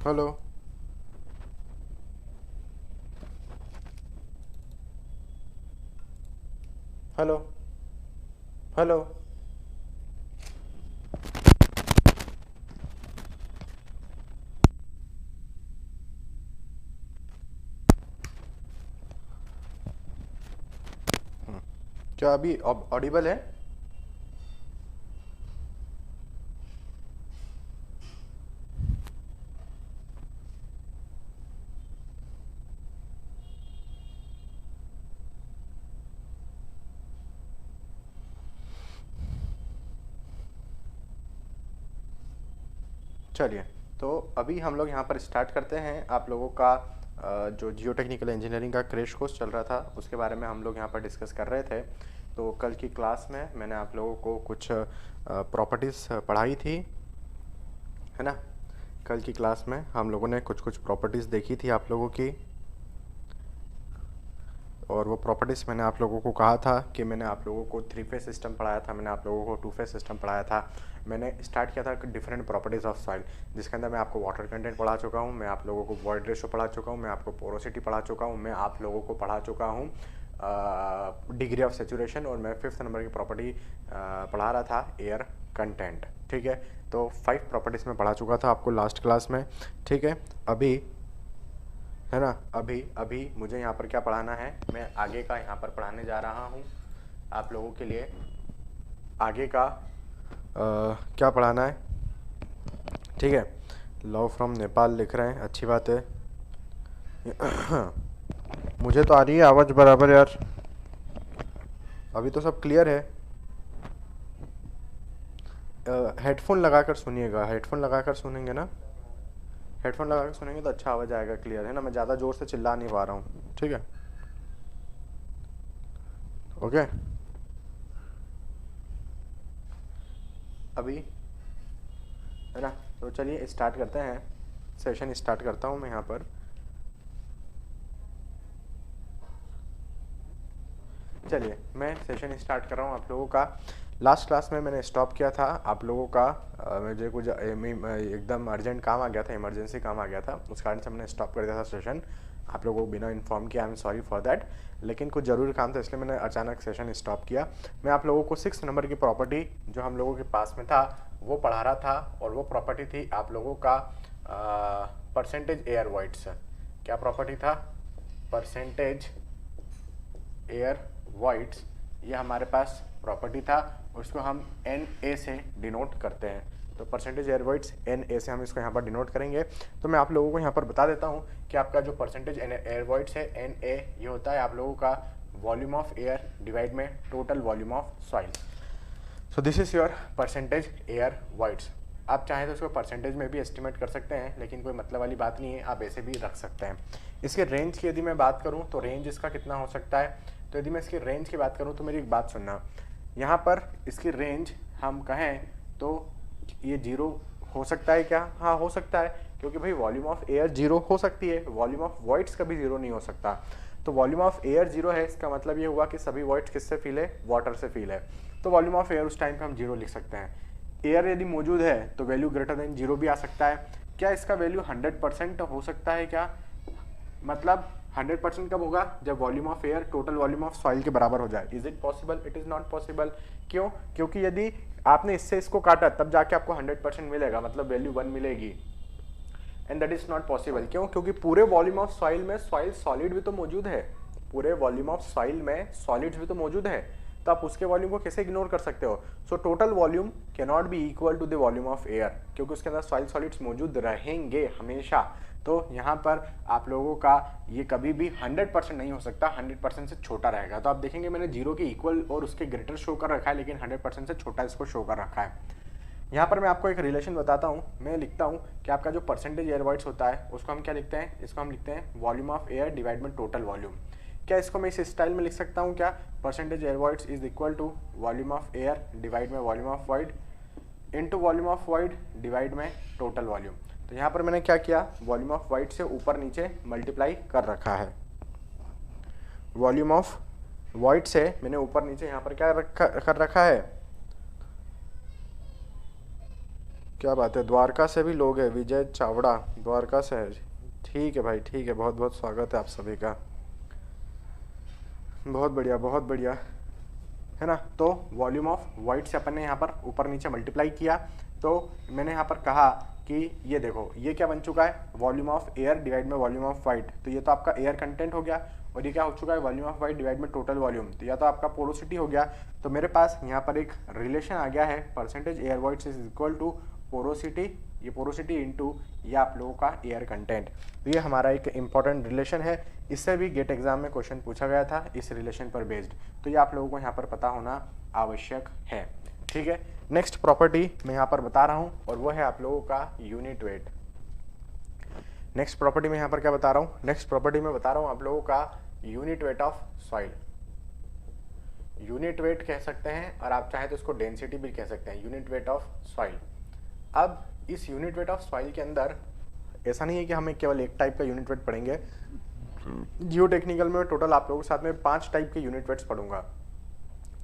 Hello. Hello. Hello. क्या अभी Audible है? चलिए, तो अभी हम लोग यहाँ पर स्टार्ट करते हैं। आप लोगों का जो जियो टेक्निकल इंजीनियरिंग का क्रैश कोर्स चल रहा था उसके बारे में हम लोग यहाँ पर डिस्कस कर रहे थे। तो कल की क्लास में मैंने आप लोगों को कुछ प्रॉपर्टीज़ पढ़ाई थी, है ना। कल की क्लास में हम लोगों ने कुछ कुछ प्रॉपर्टीज़ देखी थी आप लोगों की, और वो प्रॉपर्टीज़ मैंने आप लोगों को कहा था कि मैंने आप लोगों को थ्री फेज सिस्टम पढ़ाया था, मैंने आप लोगों को टू फेज सिस्टम पढ़ाया था। मैंने स्टार्ट किया था डिफरेंट प्रॉपर्टीज़ ऑफ सॉइल, जिसके अंदर मैं आपको वाटर कंटेंट पढ़ा चुका हूँ, मैं आप लोगों को वॉइड रेशो पढ़ा चुका हूँ, मैं आपको पोरोसिटी पढ़ा चुका हूँ, मैं आप लोगों को पढ़ा चुका हूँ डिग्री ऑफ सेचुरेशन, और मैं 5th नंबर की प्रॉपर्टी पढ़ा रहा था एयर कंटेंट। ठीक है, तो 5 प्रॉपर्टीज़ में पढ़ा चुका था आपको लास्ट क्लास में। ठीक है, अभी है ना, अभी अभी मुझे यहाँ पर क्या पढ़ाना है, मैं आगे का यहाँ पर पढ़ाने जा रहा हूँ आप लोगों के लिए। आगे का क्या पढ़ाना है? ठीक है, लव फ्रॉम नेपाल लिख रहे हैं, अच्छी बात है। मुझे तो आ रही है आवाज़ बराबर यार, अभी तो सब क्लियर है। हेडफोन लगाकर सुनिएगा, हेडफोन लगाकर सुनेंगे ना, हेडफोन लगाकर सुनेंगे तो अच्छा आवाज़ आएगा, क्लियर है ना। मैं ज़्यादा ज़ोर से चिल्ला नहीं पा रहा हूँ, ठीक है। ओके, अभी है ना, तो चलिए स्टार्ट करते हैं। सेशन स्टार्ट करता हूँ मैं यहाँ पर। चलिए मैं सेशन स्टार्ट कर रहा हूँ आप लोगों का। लास्ट क्लास में मैंने स्टॉप किया था आप लोगों का, मुझे कुछ एकदम अर्जेंट काम आ गया था, इमरजेंसी काम आ गया था, उस कारण से मैंने स्टॉप कर दिया था सेशन आप लोगों को बिना इन्फॉर्म किया। I am sorry for that, लेकिन कुछ ज़रूरी काम था इसलिए मैंने अचानक सेशन स्टॉप किया। मैं आप लोगों को 6 नंबर की प्रॉपर्टी जो हम लोगों के पास में था वो पढ़ा रहा था, और वो प्रॉपर्टी थी आप लोगों का परसेंटेज एयर वॉइड्स। क्या प्रॉपर्टी था? परसेंटेज एयर वॉइड्स, ये हमारे पास प्रॉपर्टी था, उसको हम एन ए से डिनोट करते हैं। तो percentage air voids n a से हम इसको यहाँ पर डिनोट करेंगे। तो मैं आप लोगों को यहाँ पर बता देता हूँ कि आपका जो परसेंटेज एयर वॉइड्स है एन ए, ये होता है आप लोगों का वॉल्यूम ऑफ एयर डिवाइड में total volume of soil. So this is your percentage air voids. आप चाहें तो इसको परसेंटेज में भी एस्टिमेट कर सकते हैं, लेकिन कोई मतलब वाली बात नहीं है, आप ऐसे भी रख सकते हैं। इसके रेंज की यदि मैं बात करूं तो रेंज इसका कितना हो सकता है, तो यदि मैं इसकी रेंज की बात करूं तो मेरी एक बात सुनना, यहाँ पर इसकी रेंज हम कहें तो ये जीरो हो सकता है क्या? हाँ हो सकता है, क्योंकि भाई वॉल्यूम ऑफ एयर जीरो हो सकती है, वॉल्यूम ऑफ वॉइड्स कभी जीरो नहीं हो सकता। तो वॉल्यूम ऑफ एयर जीरो है, इसका मतलब ये हुआ कि सभी वॉइड्स किससे फील है? वाटर से फील है। तो वॉल्यूम ऑफ एयर उस टाइम पे हम जीरो लिख सकते हैं। एयर यदि मौजूद है तो वैल्यू ग्रेटर देन जीरो भी आ सकता है। क्या इसका वैल्यू 100% हो सकता है क्या? मतलब 100% कब होगा? जब volume of air total volume of soil के बराबर हो जाए। Is it possible? It is not possible. क्यों? क्योंकि यदि आपने इससे इसको काटा तब जाके आपको 100% मिलेगा, मतलब वैल्यू 1 मिलेगी, and that is not possible. क्यों? क्योंकि पूरे वॉल्यूम ऑफ सॉइल में सॉइल सॉलिड भी तो मौजूद है, पूरे वॉल्यूम ऑफ सॉइल में सॉलिड्स भी तो मौजूद है, तो आप उसके वॉल्यूम को कैसे इग्नोर कर सकते हो? So total volume can not be equal to the volume of air, क्योंकि उसके अंदर सॉइल सॉलिड्स मौजूद रहेंगे हमेशा। तो यहाँ पर आप लोगों का ये कभी भी 100% नहीं हो सकता, 100% से छोटा रहेगा। तो आप देखेंगे मैंने जीरो के इक्वल और उसके ग्रेटर शो कर रखा है, लेकिन 100% से छोटा इसको शो कर रखा है। यहाँ पर मैं आपको एक रिलेशन बताता हूँ, मैं लिखता हूँ कि आपका जो परसेंटेज एयर वॉइड्स होता है उसको हम क्या लिखते हैं? इसको हम लिखते हैं वॉल्यूम ऑफ एयर डिवाइड में टोटल वॉल्यूम। क्या इसको मैं इस स्टाइल में लिख सकता हूँ क्या? Percentage air voids is equal to volume of air divide में volume of void into volume of void divide में टोटल वॉल्यूम। तो यहाँ पर मैंने क्या किया? वॉल्यूम ऑफ वॉइड से ऊपर नीचे मल्टीप्लाई कर रखा है, वॉल्यूम ऑफ वॉइड से मैंने ऊपर नीचे यहाँ पर क्या कर रखा है? क्या बात है, द्वारका से भी लोग हैं, विजय चावड़ा द्वारका से है। ठीक है भाई, ठीक है, बहुत बहुत स्वागत है आप सभी का। बहुत बढ़िया, बहुत बढ़िया, है ना। तो वॉल्यूम ऑफ वाइट से अपन ने यहाँ पर ऊपर नीचे मल्टीप्लाई किया, तो मैंने यहाँ पर कहा कि ये देखो ये क्या बन चुका है, वॉल्यूम ऑफ एयर डिवाइड में वॉल्यूम ऑफ वाइट, तो ये तो आपका एयर कंटेंट हो गया, और ये क्या हो चुका है, वॉल्यूम ऑफ वाइट डिवाइड में टोटल वॉल्यूम, तो या तो आपका पोरोसिटी हो गया। तो मेरे पास यहाँ पर एक रिलेशन आ गया है, percentage air voids is equal to porosity, ये पोरोसिटी इंटू ये आप लोगों का एयर कंटेंट। तो ये हमारा एक इंपॉर्टेंट रिलेशन है, इससे भी गेट एग्जाम में क्वेश्चन पूछा गया था इस रिलेशन पर बेस्ड, तो ये आप लोगों को यहाँ पर पता होना आवश्यक है। ठीक है, नेक्स्ट प्रॉपर्टी मैं यहाँ पर बता रहा हूँ, और वो है आप लोगों का यूनिट वेट। नेक्स्ट प्रॉपर्टी में यहाँ पर क्या बता रहा हूँ, नेक्स्ट प्रॉपर्टी में बता रहा हूँ आप लोगों का unit weight of soil. Unit weight कह सकते हैं, और आप चाहे तो इसको डेंसिटी भी कह सकते हैं, यूनिट वेट ऑफ सॉइल। अब इस यूनिट वेट ऑफ सॉइल के अंदर ऐसा नहीं है कि हमें केवल एक टाइप का यूनिट वेट पढ़ेंगे, जियो टेक्निकल में टोटल आप लोगों के साथ में 5 टाइप के यूनिट वेट्स पढ़ूंगा।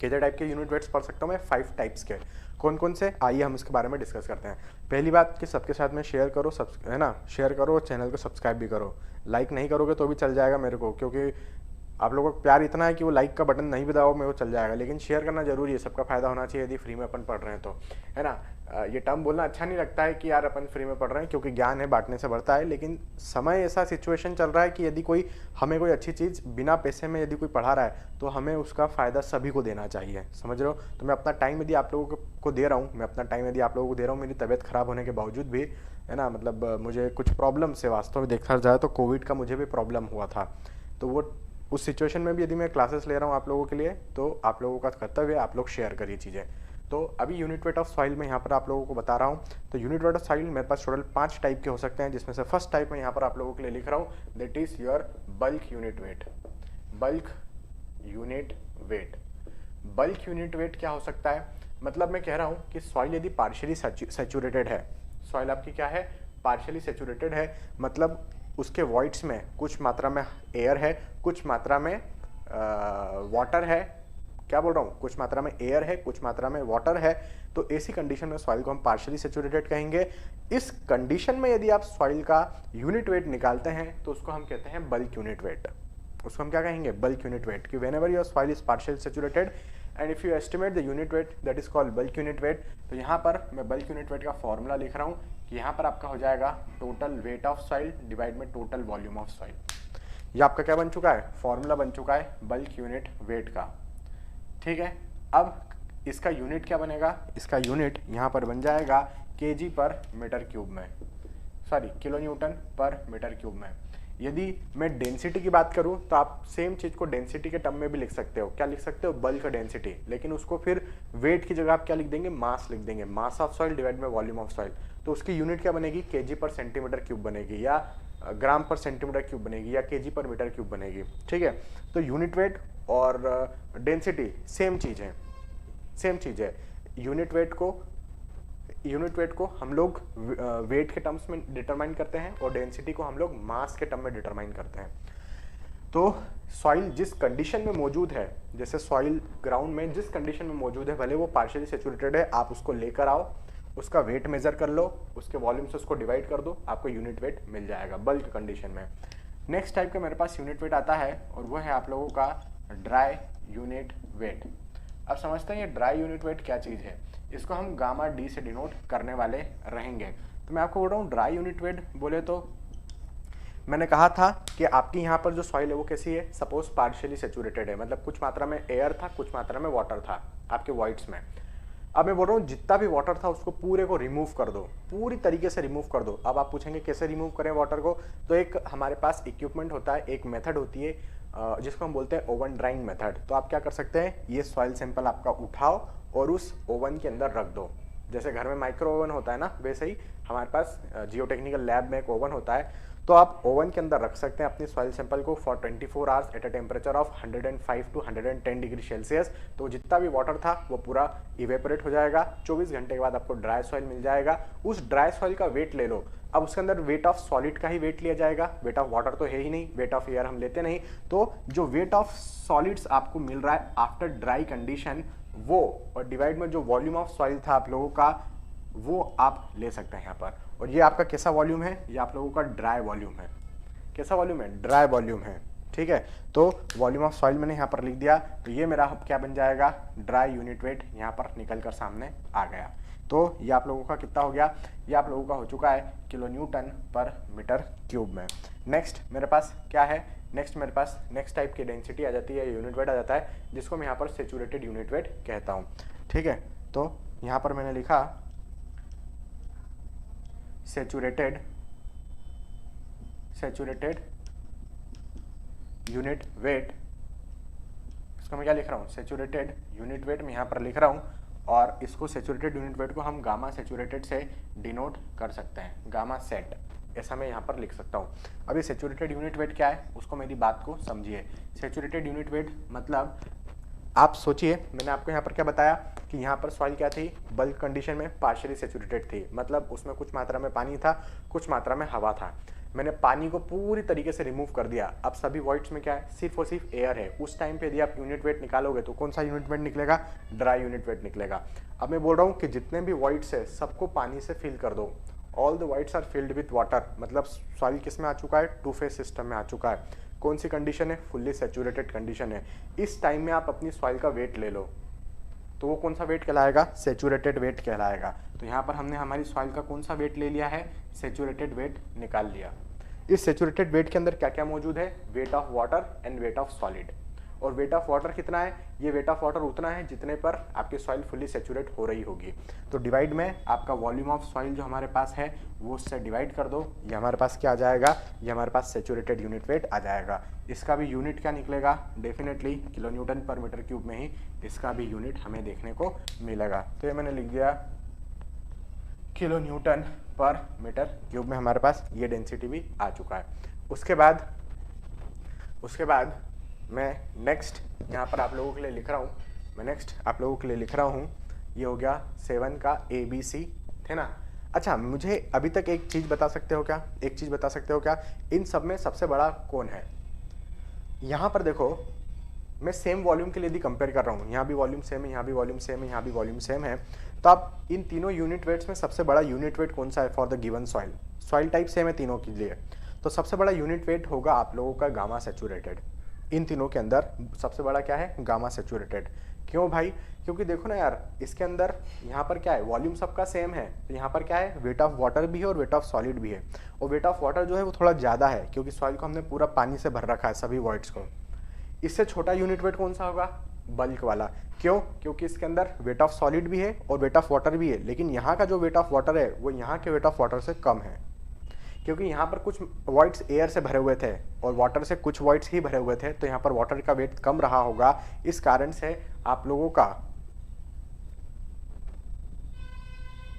कितने टाइप के यूनिट वेट्स पढ़ सकता हूँ मैं, 5 टाइप्स के। कौन कौन से, आइए हम इसके बारे में डिस्कस करते हैं। पहली बात कि सबके साथ में शेयर करो, है ना, शेयर करो, चैनल को सब्सक्राइब भी करो। लाइक नहीं करोगे तो भी चल जाएगा मेरे को, क्योंकि आप लोगों का प्यार इतना है कि वो लाइक का बटन नहीं भी दबाओ मेरे को चल जाएगा, लेकिन शेयर करना जरूरी है, सबका फायदा होना चाहिए यदि फ्री में अपन पढ़ रहे हैं तो, है ना। ये टर्म बोलना अच्छा नहीं लगता है कि यार अपन फ्री में पढ़ रहे हैं, क्योंकि ज्ञान है बांटने से बढ़ता है, लेकिन समय ऐसा सिचुएशन चल रहा है कि यदि कोई हमें कोई अच्छी चीज़ बिना पैसे में यदि कोई पढ़ा रहा है तो हमें उसका फ़ायदा सभी को देना चाहिए, समझ रहे हो। तो मैं अपना टाइम यदि आप लोगों को दे रहा हूँ, मैं अपना टाइम यदि आप लोगों को दे रहा हूँ, मेरी तबीयत खराब होने के बावजूद भी, है ना, मतलब मुझे कुछ प्रॉब्लम से, वास्तव में देखा जाए तो कोविड का मुझे भी प्रॉब्लम हुआ था, तो वो उस सिचुएशन में भी यदि मैं क्लासेस ले रहा हूँ आप लोगों के लिए, तो आप लोगों का कर्तव्य है आप लोग शेयर करिए चीज़ें। तो अभी यूनिट वेट ऑफ सॉइल में यहाँ पर आप लोगों को बता रहा हूँ। तो यूनिट वेट ऑफ सॉइल मेरे पास टोटल 5 टाइप के हो सकते हैं, जिसमें से फर्स्ट टाइप में यहाँ पर आप लोगों के लिए लिख रहा हूँ, that is your bulk unit wait. Bulk unit wait, bulk unit wait क्या हो सकता है, मतलब मैं कह रहा हूँ कि सॉइल यदि पार्शियली सैचुरेटेड है, सॉइल आपकी क्या है, पार्शियली सैचुरेटेड है, मतलब उसके वॉइड्स में कुछ मात्रा में एयर है, कुछ मात्रा में वाटर है, क्या बोल रहा हूँ, कुछ मात्रा में एयर है, कुछ मात्रा में वाटर है, तो ऐसी कंडीशन में सॉइल को हम पार्शियली सैचुरेटेड कहेंगे। इस कंडीशन में यदि आप सॉइल का यूनिट वेट निकालते हैं तो उसको हम कहते हैं बल्क यूनिट वेट। उसको हम क्या कहेंगे, बल्क यूनिट वेट, कि whenever your soil is partially saturated and if you estimate the unit weight that is called bulk unit weight. तो यहाँ पर मैं बल्क यूनिट वेट का फॉर्मूला लिख रहा हूँ कि यहाँ पर आपका हो जाएगा total weight of soil divide में टोटल वॉल्यूम ऑफ सॉइल। ये आपका क्या बन चुका है, फॉर्मूला बन चुका है बल्क यूनिट वेट का। ठीक है, अब इसका यूनिट क्या बनेगा, इसका यूनिट यहाँ पर बन जाएगा केजी पर मीटर क्यूब में, सॉरी किलो न्यूटन पर मीटर क्यूब में। यदि मैं डेंसिटी की बात करूं तो आप सेम चीज को डेंसिटी के टर्म में भी लिख सकते हो, क्या लिख सकते हो, बल्क डेंसिटी, लेकिन उसको फिर वेट की जगह आप क्या लिख देंगे, मास लिख देंगे, मास ऑफ सॉइल डिवाइड में वॉल्यूम ऑफ सॉइल। तो उसकी यूनिट क्या बनेगी, केजी पर सेंटीमीटर क्यूब बनेगी, या ग्राम पर सेंटीमीटर क्यूब बनेगी, या केजी पर मीटर क्यूब बनेगी। ठीक है, तो यूनिट वेट और डेंसिटी सेम चीज़ है, सेम चीज़ है। यूनिट वेट को हम लोग वेट के टर्म्स में डिटरमाइन करते हैं, और डेंसिटी को हम लोग मास के टर्म में डिटरमाइन करते हैं। तो सॉइल जिस कंडीशन में मौजूद है, जैसे सॉइल ग्राउंड में जिस कंडीशन में मौजूद है, भले वो पार्शियली सैचुरेटेड है, आप उसको लेकर आओ, उसका वेट मेजर कर लो, उसके वॉल्यूम से उसको डिवाइड कर दो, आपको यूनिट वेट मिल जाएगा बल्क कंडीशन में। नेक्स्ट टाइप का मेरे पास यूनिट वेट आता है, और वो है आप लोगों का ड्राई यूनिट वेट। अब समझते हैं ये ड्राई यूनिट वेट क्या चीज़ है, इसको हम गामा डी से डिनोट करने वाले रहेंगे। तो मैं आपको बोल रहा हूँ ड्राई यूनिट वेट बोले तो मैंने कहा था कि आपकी यहाँ पर जो सॉइल है वो कैसी है, सपोज पार्शियली सैचुरेटेड है, मतलब कुछ मात्रा में एयर था, कुछ मात्रा में वाटर था आपके वॉइड्स में। अब मैं बोल रहा हूँ जितना भी वाटर था उसको पूरे को रिमूव कर दो, पूरी तरीके से रिमूव कर दो। अब आप पूछेंगे कैसे रिमूव करें वाटर को, तो एक हमारे पास इक्विपमेंट होता है, एक मेथड होती है जिसको हम बोलते हैं ओवन ड्राइंग मेथड। तो आप क्या कर सकते हैं, ये सॉइल सैंपल आपका उठाओ और उस ओवन के अंदर रख दो। जैसे घर में माइक्रो ओवन होता है ना, वैसे ही हमारे पास जियो टेक्निकल लैब में एक ओवन होता है, तो आप ओवन के अंदर रख सकते हैं अपनी सॉइल सैंपल को for 24 hours at a temperature of 105 to 110 degree Celsius. तो जितना भी वाटर था वो पूरा इवेपोरेट हो जाएगा, 24 घंटे के बाद आपको ड्राई सॉइल मिल जाएगा। उस ड्राई सॉइल का वेट ले लो, अब उसके अंदर वेट ऑफ सॉलिड का ही वेट लिया जाएगा, वेट ऑफ वाटर तो है ही नहीं, वेट ऑफ एयर हम लेते नहीं। तो जो वेट ऑफ सॉलिड्स आपको मिल रहा है आफ्टर ड्राई कंडीशन वो, और डिवाइड में जो वॉल्यूम ऑफ सॉइल था आप लोगों का वो आप ले सकते हैं यहाँ पर। और ये आपका कैसा वॉल्यूम है, ये आप लोगों का ड्राई वॉल्यूम है। कैसा वॉल्यूम है, ड्राई वॉल्यूम है, ठीक है। तो वॉल्यूम ऑफ सॉइल मैंने यहाँ पर लिख दिया, तो ये मेरा अब क्या बन जाएगा, ड्राई यूनिट वेट यहाँ पर निकल कर सामने आ गया। तो ये आप लोगों का कितना हो गया, ये आप लोगों का हो चुका है किलो न्यूटन पर मीटर क्यूब में। नेक्स्ट मेरे पास क्या है, नेक्स्ट मेरे पास नेक्स्ट टाइप की डेंसिटी आ जाती है, यूनिट वेट आ जाता है, जिसको मैं यहाँ पर सेचुरेटेड यूनिट वेट कहता हूँ, ठीक है। तो यहाँ पर मैंने लिखा सेचुरेटेड यूनिट वेट, इसको मैं क्या लिख रहा हूँ, सेचुरेटेड यूनिट वेट मैं यहाँ पर लिख रहा हूँ। और इसको सेचुरेटेड यूनिट वेट को हम गामा सेचुरेटेड से डिनोट कर सकते हैं, गामा सेट, ऐसा मैं यहाँ पर लिख सकता हूँ। अभी सेचुरेटेड यूनिट वेट क्या है, उसको मेरी बात को समझिए। सेचुरेटेड यूनिट वेट मतलब आप सोचिए, मैंने आपको यहाँ पर क्या बताया कि यहाँ पर सॉइल क्या थी, बल्क कंडीशन में पार्शियली सेचुरेटेड थी, मतलब उसमें कुछ मात्रा में पानी था, कुछ मात्रा में हवा था। मैंने पानी को पूरी तरीके से रिमूव कर दिया, अब सभी वॉइड्स में क्या है, सिर्फ और सिर्फ एयर है। उस टाइम पे यदि आप यूनिट वेट निकालोगे तो कौन सा यूनिट वेट निकलेगा, ड्राई यूनिट वेट निकलेगा। अब मैं बोल रहा हूँ कि जितने भी वॉइड्स है सबको पानी से फिल कर दो, all the voids are filled with water, मतलब सॉइल किस में आ चुका है, टू फेज सिस्टम में आ चुका है। कौन सी कंडीशन है, फुल्ली सेचुरेटेड कंडीशन है। इस टाइम में आप अपनी सॉइल का वेट ले लो, तो वो कौन सा वेट कहलाएगा, सेचुरेटेड वेट कहलाएगा। तो यहाँ पर हमने हमारी सॉइल का कौन सा वेट ले लिया है, सेचुरेटेड वेट निकाल लिया। इस सेचुरेटेड वेट के अंदर क्या क्या मौजूद है, wait of water and wait of solid. और वेट ऑफ वाटर कितना है, ये वेट ऑफ वाटर उतना है जितने पर आपकी सॉइल फुल्ली सेचुरेट हो रही होगी। तो डिवाइड में आपका वॉल्यूम ऑफ सॉइल जो हमारे पास है वो उससे डिवाइड कर दो, ये हमारे पास क्या आ जाएगा, ये हमारे पास सेचुरेटेड यूनिट वेट आ जाएगा। इसका भी यूनिट क्या निकलेगा, डेफिनेटली किलो न्यूटन पर मीटर क्यूब में ही इसका भी यूनिट हमें देखने को मिलेगा। तो ये मैंने लिख दिया किलो न्यूटन पर मीटर क्यूब में हमारे पास ये डेंसिटी भी आ चुका है। उसके बाद मैं नेक्स्ट यहाँ पर आप लोगों के लिए लिख रहा हूँ, मैं नेक्स्ट आप लोगों के लिए लिख रहा हूँ, ये हो गया 7 का ABC, थे ना। अच्छा, मुझे अभी तक एक चीज़ बता सकते हो क्या, एक चीज़ बता सकते हो क्या, इन सब में सबसे बड़ा कौन है। यहाँ पर देखो, मैं सेम वॉल्यूम के लिए यदि कंपेयर कर रहा हूँ, यहाँ भी वॉल्यूम सेम है, यहाँ भी वॉल्यूम सेम है, यहाँ भी वॉल्यूम सेम है, तो आप इन तीनों यूनिट वेट्स में सबसे बड़ा यूनिट वेट कौन सा है for the given soil, soil type same है तीनों के लिए, तो सबसे बड़ा यूनिट वेट होगा आप लोगों का गामा सेचुरेटेड। इन तीनों के अंदर सबसे बड़ा क्या है, गामा सेचुरेटेड। क्यों भाई, क्योंकि देखो ना यार, इसके अंदर यहाँ पर क्या है, वॉल्यूम सबका सेम है, तो यहाँ पर क्या है, वेट ऑफ वाटर भी है और वेट ऑफ सॉलिड भी है। और वेट ऑफ वाटर जो है वो थोड़ा ज़्यादा है, क्योंकि सॉइल को हमने पूरा पानी से भर रखा है सभी वॉइड्स को। इससे छोटा यूनिट वेट कौन सा होगा, बल्क वाला। क्यों, क्योंकि इसके अंदर वेट ऑफ सॉलिड भी है और वेट ऑफ वाटर भी है, लेकिन यहाँ का जो वेट ऑफ वाटर है वो यहाँ के वेट ऑफ वाटर से कम है, क्योंकि यहाँ पर कुछ वॉइड्स एयर से भरे हुए थे और वाटर से कुछ वॉइड्स ही भरे हुए थे, तो यहाँ पर वाटर का वेट कम रहा होगा। इस कारण से आप लोगों का,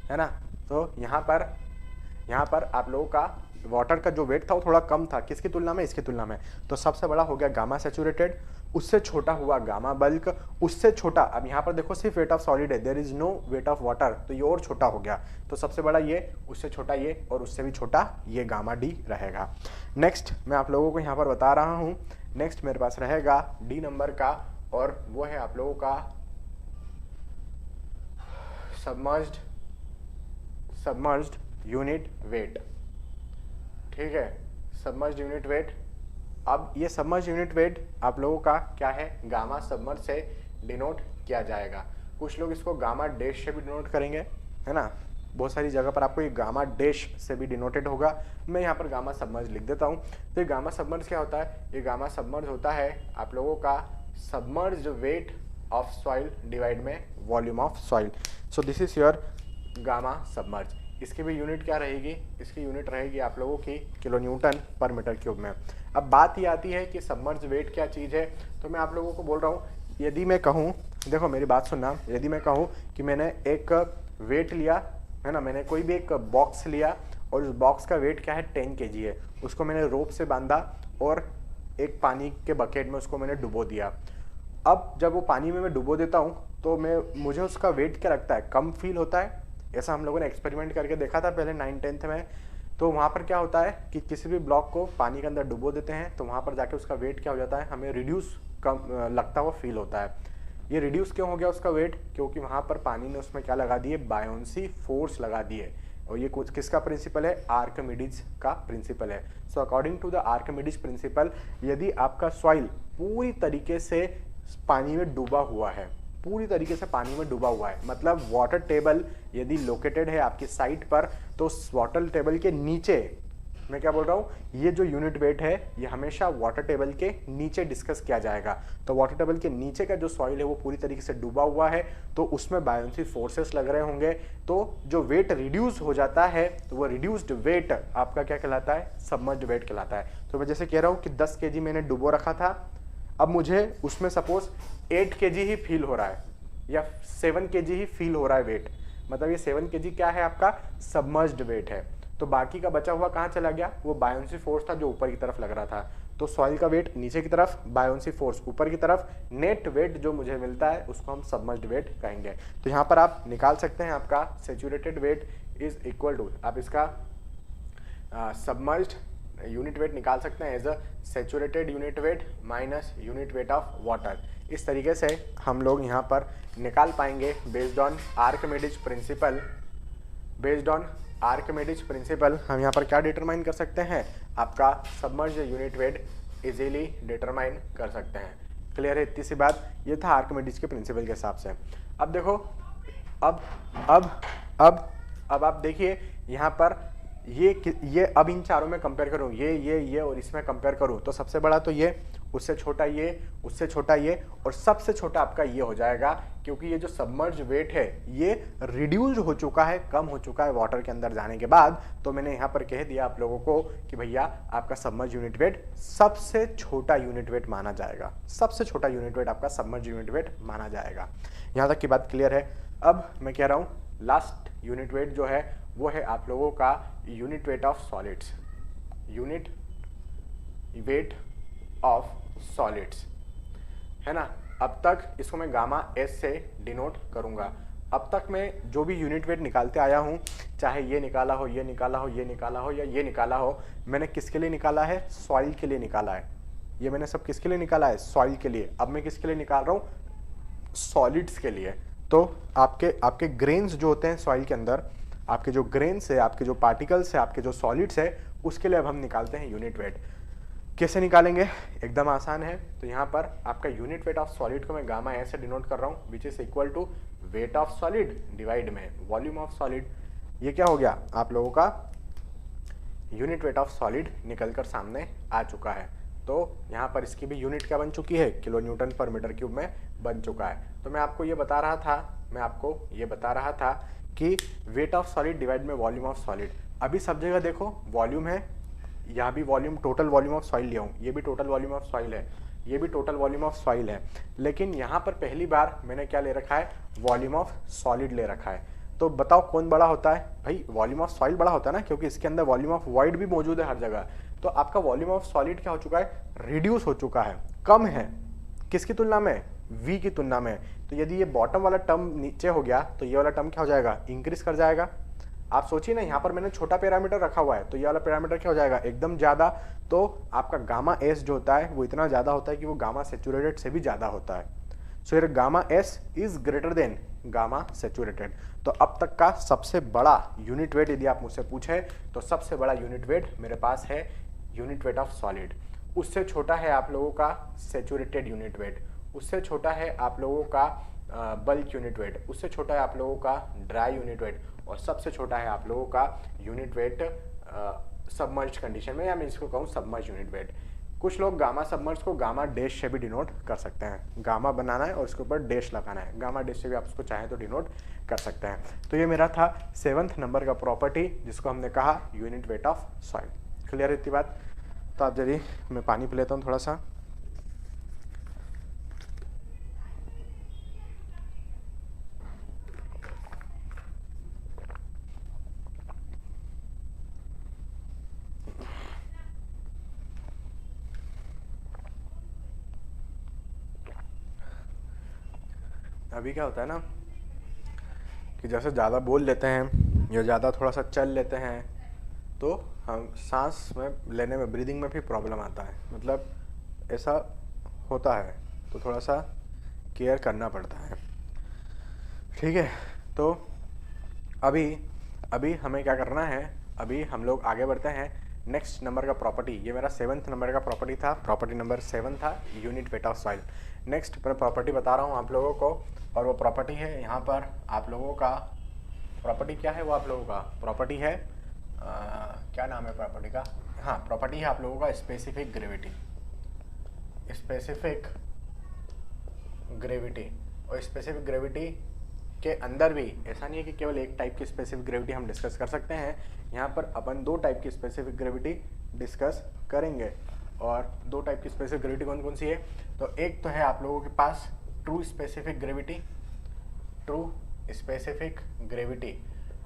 है ना, तो यहाँ पर आप लोगों का वाटर का जो वेट था वो थोड़ा कम था, किसकी तुलना में, इसकी तुलना में। तो सबसे बड़ा हो गया गामा सेचुरेटेड, उससे छोटा हुआ गामा बल्क, उससे छोटा, अब यहाँ पर देखो सिर्फ वेट ऑफ सॉलिड है, there is no weight of water, तो ये और छोटा हो गया। तो सबसे बड़ा ये, उससे छोटा ये, और उससे भी छोटा ये गामा डी रहेगा। नेक्स्ट मैं आप लोगों को यहाँ पर बता रहा हूँ, नेक्स्ट मेरे पास रहेगा डी नंबर का, और वो है आप लोगों का सबमर्ज्ड यूनिट वेट, ठीक है, सबमर्ज्ड यूनिट वेट। अब ये सबमर्ज्ड यूनिट वेट आप लोगों का क्या है, गामा सबमर्ज से डिनोट किया जाएगा। कुछ लोग इसको गामा डैश से भी डिनोट करेंगे, है ना, बहुत सारी जगह पर आपको ये गामा डैश से भी डिनोटेड होगा। मैं यहाँ पर गामा सबमर्ज लिख देता हूँ। तो ये गामा सबमर्ज क्या होता है, ये गामा सबमर्ज होता है आप लोगों का submerged weight of soil divide में volume of soil. So this is your gamma submerge. इसकी भी यूनिट क्या रहेगी, इसकी यूनिट रहेगी आप लोगों की किलो न्यूटन पर मीटर क्यूब में। अब बात ये आती है कि सबमर्ज वेट क्या चीज़ है, तो मैं आप लोगों को बोल रहा हूँ, यदि मैं कहूँ, देखो मेरी बात सुनना, यदि मैं कहूँ कि मैंने एक वेट लिया, है ना, मैंने कोई भी एक बॉक्स लिया और उस बॉक्स का वेट क्या है 10 kg है, उसको मैंने रोप से बांधा और एक पानी के बकेट में उसको मैंने डुबो दिया। अब जब वो पानी में मैं डुबो देता हूँ तो मुझे उसका वेट क्या लगता है, कम फील होता है। ऐसा हम लोगों ने एक्सपेरिमेंट करके देखा था पहले 9th-10th में। तो वहाँ पर क्या होता है कि किसी भी ब्लॉक को पानी के अंदर डुबो देते हैं तो वहाँ पर जाके उसका वेट क्या हो जाता है, हमें रिड्यूस कम लगता हुआ फील होता है। ये रिड्यूस क्यों हो गया उसका वेट? क्योंकि वहाँ पर पानी ने उसमें क्या लगा दिए, बायोंसी फोर्स लगा दिए। और ये किसका प्रिंसिपल है? आर्किमिडीज का प्रिंसिपल है। So according to the Archimedes principle, यदि आपका सॉइल पूरी तरीके से पानी में डूबा हुआ है, पूरी तरीके से पानी में डूबा हुआ है, मतलब वाटर टेबल यदि लोकेटेड है आपकी साइट पर, तो वाटर टेबल के नीचे, मैं क्या बोल रहा हूँ, ये जो यूनिट वेट है ये हमेशा वाटर टेबल के नीचे डिस्कस किया जाएगा। तो वाटर टेबल के नीचे का जो सॉइल है वो पूरी तरीके से डूबा हुआ है, तो उसमें बायोंसी फोर्सेस लग रहे होंगे, तो जो वेट रिड्यूस हो जाता है तो वो रिड्यूस्ड वेट आपका क्या कहलाता है? सबमर्ज्ड वेट कहलाता है। तो मैं जैसे कह रहा हूँ कि 10 kg मैंने डुबो रखा था, अब मुझे उसमें सपोज 8 kg ही फील हो रहा है या 7 kg ही फील हो रहा है वेट, मतलब ये 7 kg क्या है? आपका सबमर्ज्ड वेट है। तो बाकी का बचा हुआ कहाँ चला गया? वो बायोंसी फोर्स था जो ऊपर की तरफ लग रहा था। तो सॉइल का वेट नीचे की तरफ, बायोंसी फोर्स ऊपर की तरफ, नेट वेट जो मुझे मिलता है उसको हम सबमर्ज्ड वेट कहेंगे। तो यहाँ पर आप निकाल सकते हैं आपका saturated weight is equal to, आप इसका सबमर्ज्ड यूनिट वेट निकाल सकते हैं as a saturated unit weight minus unit weight of water. इस तरीके से हम लोग यहाँ पर निकाल पाएंगे based on Archimedes principle. Based on Archimedes principle हम यहाँ पर क्या डिटरमाइन कर सकते हैं? आपका submerged unit weight easily determine कर सकते हैं। क्लियर है इतनी सी बात? ये था आर्किमिडीज के प्रिंसिपल के हिसाब से। अब देखो, अब आप देखिए यहाँ पर ये अब इन चारों में कंपेयर करूँ, ये और इसमें कंपेयर करूँ, तो सबसे बड़ा तो ये, उससे छोटा ये, उससे छोटा ये, और सबसे छोटा आपका ये हो जाएगा, क्योंकि ये जो सबमर्ज वेट है ये रिड्यूस्ड हो चुका है, कम हो चुका है वाटर के अंदर जाने के बाद। तो मैंने यहाँ पर कह दिया आप लोगों को कि भैया आपका सबमर्ज यूनिट वेट सबसे छोटा यूनिट वेट माना जाएगा, सबसे छोटा यूनिट वेट आपका सबमर्ज यूनिट वेट माना जाएगा। यहाँ तक की बात क्लियर है? अब मैं कह रहा हूँ लास्ट यूनिट वेट जो है वो है आप लोगों का unit weight of solids. Unit weight of solids है ना। अब तक इसको मैं गामा एस से डिनोट करूंगा। अब तक मैं जो भी यूनिट वेट निकालते आया हूं, चाहे ये निकाला हो, ये निकाला हो, ये निकाला हो या ये निकाला हो, मैंने किसके लिए निकाला है? सॉइल के लिए निकाला है। ये मैंने सब किसके लिए निकाला है? सॉइल के लिए। अब मैं किसके लिए निकाल रहा हूं? सॉलिड्स के लिए। तो आपके ग्रेन्स जो होते हैं सॉइल के अंदर, आपके जो ग्रेन्स है, आपके जो पार्टिकल्स है, आपके जो सॉलिड्स है, उसके लिए अब हम निकालते हैं यूनिट वेट। कैसे निकालेंगे? एकदम आसान है। तो यहाँ पर आपका यूनिट वेट ऑफ सॉलिड को मैं गामा ए से डिनोट कर रहा हूँ, which is equal to weight of solid divide में वॉल्यूम ऑफ सॉलिड। ये क्या हो गया? आप लोगों का यूनिट वेट ऑफ सॉलिड निकलकर सामने आ चुका है। तो यहाँ पर इसकी भी यूनिट क्या बन चुकी है? किलो न्यूटन पर मीटर क्यूब में बन चुका है। तो मैं आपको ये बता रहा था कि वेट ऑफ सॉलिड डिवाइड में वॉल्यूम ऑफ सॉलिड। अभी सब जगह देखो वॉल्यूम है, यहाँ भी volume, total volume of soil लिया हूँ, ये भी टोटल वॉल्यूम ऑफ सॉइल है, ये भी टोटल वॉल्यूम ऑफ सॉइल है, लेकिन यहाँ पर पहली बार मैंने क्या ले रखा है? वॉल्यूम ऑफ सॉलिड ले रखा है। तो बताओ कौन बड़ा होता है? भाई वॉल्यूम ऑफ सॉइल बड़ा होता है ना, क्योंकि इसके अंदर वॉल्यूम ऑफ वॉइड भी मौजूद है हर जगह। तो आपका वॉल्यूम ऑफ सॉलिड क्या हो चुका है? रिड्यूस हो चुका है, कम है। किसकी तुलना में? v की तुलना में। तो यदि ये बॉटम वाला टर्म नीचे हो गया तो ये वाला टर्म क्या हो जाएगा? इंक्रीज कर जाएगा। आप सोचिए ना, यहाँ पर मैंने छोटा पैरामीटर रखा हुआ है, तो ये वाला पैरामीटर क्या हो जाएगा? एकदम ज़्यादा। तो आपका गामा एस जो होता है वो इतना ज़्यादा होता है कि वो गामा सेचुरेटेड से भी ज़्यादा होता है। सो ये gamma S is greater than gamma saturated. तो अब तक का सबसे बड़ा यूनिट वेट यदि आप मुझसे पूछे तो सबसे बड़ा यूनिट वेट मेरे पास है यूनिट वेट ऑफ सॉलिड। उससे छोटा है आप लोगों का सेचुरेटेड यूनिट वेट, उससे छोटा है आप लोगों का बल्क यूनिट वेट, उससे छोटा है आप लोगों का ड्राई यूनिट वेट, और सबसे छोटा है आप लोगों का यूनिट वेट सबमर्ज कंडीशन में, या मैं इसको कहूँ सबमर्ज यूनिट वेट। कुछ लोग गामा सबमर्ज को गामा डैश से भी डिनोट कर सकते हैं। गामा बनाना है और उसके ऊपर डैश लगाना है, गामा डैश से भी आप उसको चाहें तो डिनोट कर सकते हैं। तो ये मेरा था 7th नंबर का प्रॉपर्टी, जिसको हमने कहा unit weight of soil. Clear है इतनी बात? तो आप जरिए मैं पानी पी लेता हूँ थोड़ा सा। अभी क्या होता है ना कि जैसे ज़्यादा बोल लेते हैं या ज़्यादा थोड़ा सा चल लेते हैं तो हम सांस में लेने में, ब्रीदिंग में भी प्रॉब्लम आता है, मतलब ऐसा होता है। तो थोड़ा सा केयर करना पड़ता है। ठीक है, तो अभी अभी हमें क्या करना है, अभी हम लोग आगे बढ़ते हैं नेक्स्ट नंबर का प्रॉपर्टी। ये मेरा 7th नंबर का प्रॉपर्टी था, प्रॉपर्टी नंबर 7 था, unit weight of soil. Next मैं प्रॉपर्टी बता रहा हूँ आप लोगों को, और वो प्रॉपर्टी है यहाँ पर आप लोगों का, प्रॉपर्टी क्या है वो आप लोगों का प्रॉपर्टी है, क्या नाम है प्रॉपर्टी का, हाँ प्रॉपर्टी है आप लोगों का स्पेसिफिक ग्रेविटी। स्पेसिफिक ग्रेविटी, और स्पेसिफिक ग्रेविटी के अंदर भी ऐसा नहीं है कि केवल एक टाइप की स्पेसिफिक ग्रेविटी हम डिस्कस कर सकते हैं। यहाँ पर अपन 2 टाइप की स्पेसिफिक ग्रेविटी डिस्कस करेंगे। और 2 टाइप की स्पेसिफिक ग्रेविटी कौन कौन सी है, तो एक तो है आप लोगों के पास true specific gravity. True specific gravity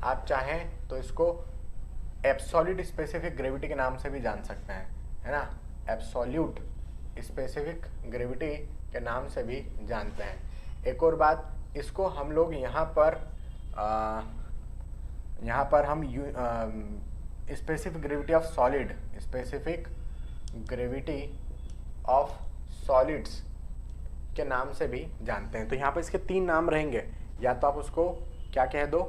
आप चाहें तो इसको एब्सोल्यूट स्पेसिफिक ग्रेविटी के नाम से भी जान सकते हैं, है ना, एब्सोल्यूट स्पेसिफिक ग्रेविटी के नाम से भी जानते हैं। एक और बात, इसको हम लोग यहाँ पर हम specific gravity of solid, specific gravity of solids के नाम से भी जानते हैं। तो यहाँ पर इसके 3 नाम रहेंगे, या तो आप उसको क्या कह दो,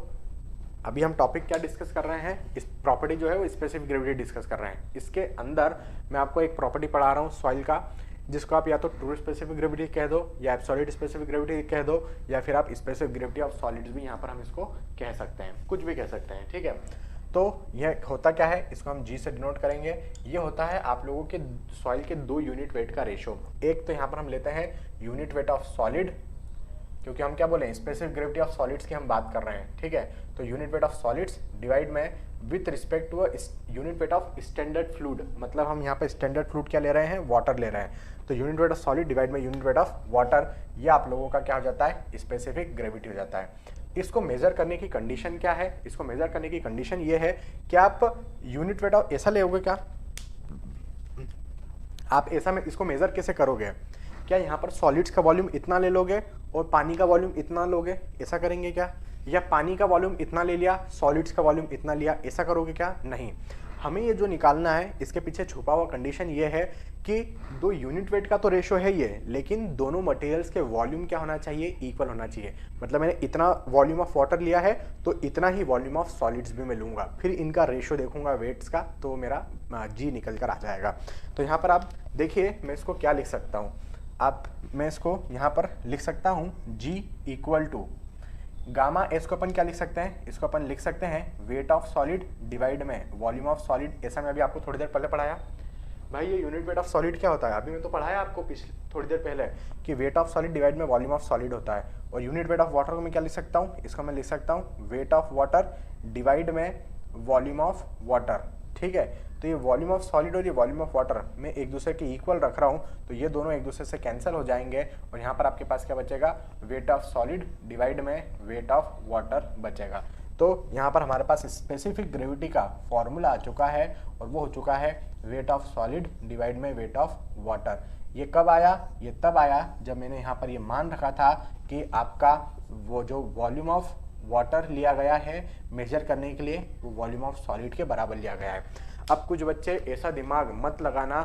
अभी हम टॉपिक क्या डिस्कस कर रहे हैं, इस प्रॉपर्टी जो है वो स्पेसिफिक ग्रेविटी डिस्कस कर रहे हैं। इसके अंदर मैं आपको एक प्रॉपर्टी पढ़ा रहा हूँ सॉइल का, जिसको आप या तो ट्रू स्पेसिफिक ग्रेविटी कह दो, या एब्सोल्यूट स्पेसिफिक ग्रेविटी कह दो, या फिर आप स्पेसिफिक ग्रेविटी ऑफ सॉलिड्स भी यहाँ पर हम इसको कह सकते हैं, कुछ भी कह सकते हैं। ठीक है, तो यह होता क्या है, इसको हम जी से डिनोट करेंगे। ये होता है आप लोगों के सॉइल के 2 यूनिट वेट का रेशो। एक तो यहाँ पर हम लेते हैं यूनिट वेट ऑफ सॉलिड, क्योंकि हम क्या बोले स्पेसिफिक ग्रेविटी ऑफ सॉलिड्स की हम बात कर रहे हैं। ठीक है, तो unit weight of solids divide में with respect to unit weight of standard fluid, मतलब हम यहाँ पे स्टैंडर्ड फ्लूइड क्या ले रहे हैं, वाटर ले रहे हैं। तो unit weight of solid divide में यूनिट वेट ऑफ वाटर, ये आप लोगों का क्या हो जाता है, स्पेसिफिक ग्रेविटी हो जाता है। इसको मेजर करने की कंडीशन क्या है, इसको मेजर करने की कंडीशन ये है कि आप यूनिट वेट ऑफ ऐसा लेोगे, क्या आप ऐसा में इसको मेजर कैसे करोगे, क्या यहाँ पर सॉलिड्स का वॉल्यूम इतना ले लोगे और पानी का वॉल्यूम इतना लोगे, ऐसा करेंगे क्या, या पानी का वॉल्यूम इतना ले लिया सॉलिड्स का वॉल्यूम इतना लिया, ऐसा करोगे क्या, नहीं। हमें ये जो निकालना है, इसके पीछे छुपा हुआ कंडीशन ये है कि 2 यूनिट वेट का तो रेशो है ये, लेकिन दोनों मटेरियल्स के वॉल्यूम क्या होना चाहिए, इक्वल होना चाहिए। मतलब मैंने इतना वॉल्यूम ऑफ वाटर लिया है तो इतना ही वॉल्यूम ऑफ सॉलिड्स भी मैं लूँगा, फिर इनका रेशो देखूंगा वेट्स का, तो मेरा जी निकल कर आ जाएगा। तो यहाँ पर आप देखिए मैं इसको क्या लिख सकता हूँ, मैं इसको यहाँ पर लिख सकता हूँ G equal to gamma s को अपन क्या लिख सकते हैं, इसको अपन लिख सकते हैं वेट ऑफ सॉलिड डिवाइड में वॉल्यूम ऑफ सॉलिड। ऐसा मैं अभी आपको थोड़ी देर पहले पढ़ाया भाई, ये यूनिट वेट ऑफ सॉलिड क्या होता है, अभी मैं तो पढ़ाया आपको पिछले थोड़ी देर पहले कि वेट ऑफ सॉलिड डिवाइड में वॉल्यूम ऑफ सॉलिड होता है। और यूनिट वेट ऑफ वाटर को मैं क्या लिख सकता हूँ, इसको मैं लिख सकता हूँ वेट ऑफ वाटर डिवाइड में वॉल्यूम ऑफ वाटर। ठीक है, तो ये वॉल्यूम ऑफ सॉलिड और ये वॉल्यूम ऑफ वाटर मैं एक दूसरे के इक्वल रख रहा हूँ, तो ये दोनों एक दूसरे से कैंसिल हो जाएंगे और यहाँ पर आपके पास क्या बचेगा, वेट ऑफ सॉलिड डिवाइड में वेट ऑफ वाटर बचेगा। तो यहाँ पर हमारे पास स्पेसिफिक ग्रेविटी का फॉर्मूला आ चुका है और वो हो चुका है वेट ऑफ सॉलिड डिवाइड में वेट ऑफ वाटर। ये कब आया, ये तब आया जब मैंने यहाँ पर ये मान रखा था कि आपका वो जो वॉल्यूम ऑफ वाटर लिया गया है मेजर करने के लिए, वो वॉल्यूम ऑफ सॉलिड के बराबर लिया गया है। अब कुछ बच्चे ऐसा दिमाग मत लगाना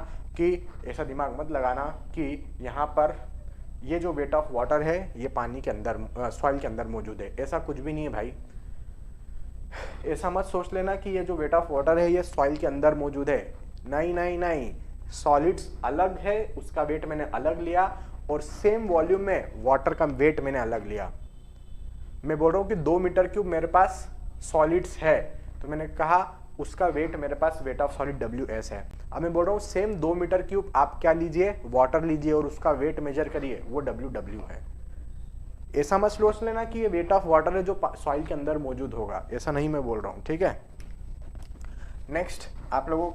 कि यहाँ पर ये जो वेट ऑफ वाटर है ये पानी के अंदर सॉइल के अंदर मौजूद है, ऐसा कुछ भी नहीं है भाई। ऐसा मत सोच लेना कि ये जो वेट ऑफ वाटर है ये सॉइल के अंदर मौजूद है, नहीं नहीं नहीं, सॉलिड्स अलग है, उसका वेट मैंने अलग लिया और सेम वॉल्यूम में वाटर का वेट मैंने अलग लिया। मैं बोल रहा हूँ कि 2 मीटर क्यूब मेरे पास सॉलिड्स है, तो मैंने कहा उसका वेट मेरे पास वेट ऑफ सॉलिड WS है। अब मैं बोल रहा हूँ सेम 2 मीटर क्यूब आप क्या लीजिए, वाटर लीजिए और उसका वेट मेजर करिए, वो WW है। ऐसा मत सोच लेना कि ये वेट ऑफ वाटर है जो सॉइल के अंदर मौजूद होगा, ऐसा नहीं मैं बोल रहा हूँ। ठीक है, नेक्स्ट आप लोगों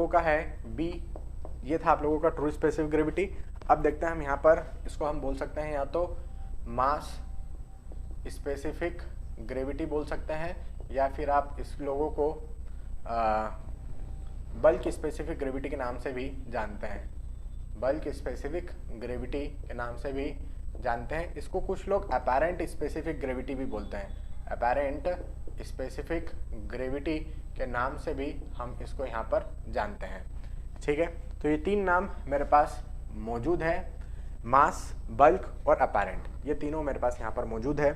का है B। ये था आप लोगों का ट्रू स्पेसिफिक ग्रेविटी। अब देखते हैं हम यहाँ पर, इसको हम बोल सकते हैं या तो मास स्पेसिफिक ग्रेविटी बोल सकते हैं, या फिर आप इस लोगों को बल्क स्पेसिफिक ग्रेविटी के नाम से भी जानते हैं, बल्क स्पेसिफिक ग्रेविटी के नाम से भी जानते हैं। इसको कुछ लोग अपैरेंट स्पेसिफिक ग्रेविटी भी बोलते हैं, अपैरेंट स्पेसिफिक ग्रेविटी के नाम से भी हम इसको यहाँ पर जानते हैं। ठीक है, तो ये 3 नाम मेरे पास मौजूद है। मास, बल्क और अपैरेंट, ये तीनों मेरे पास यहाँ पर मौजूद है।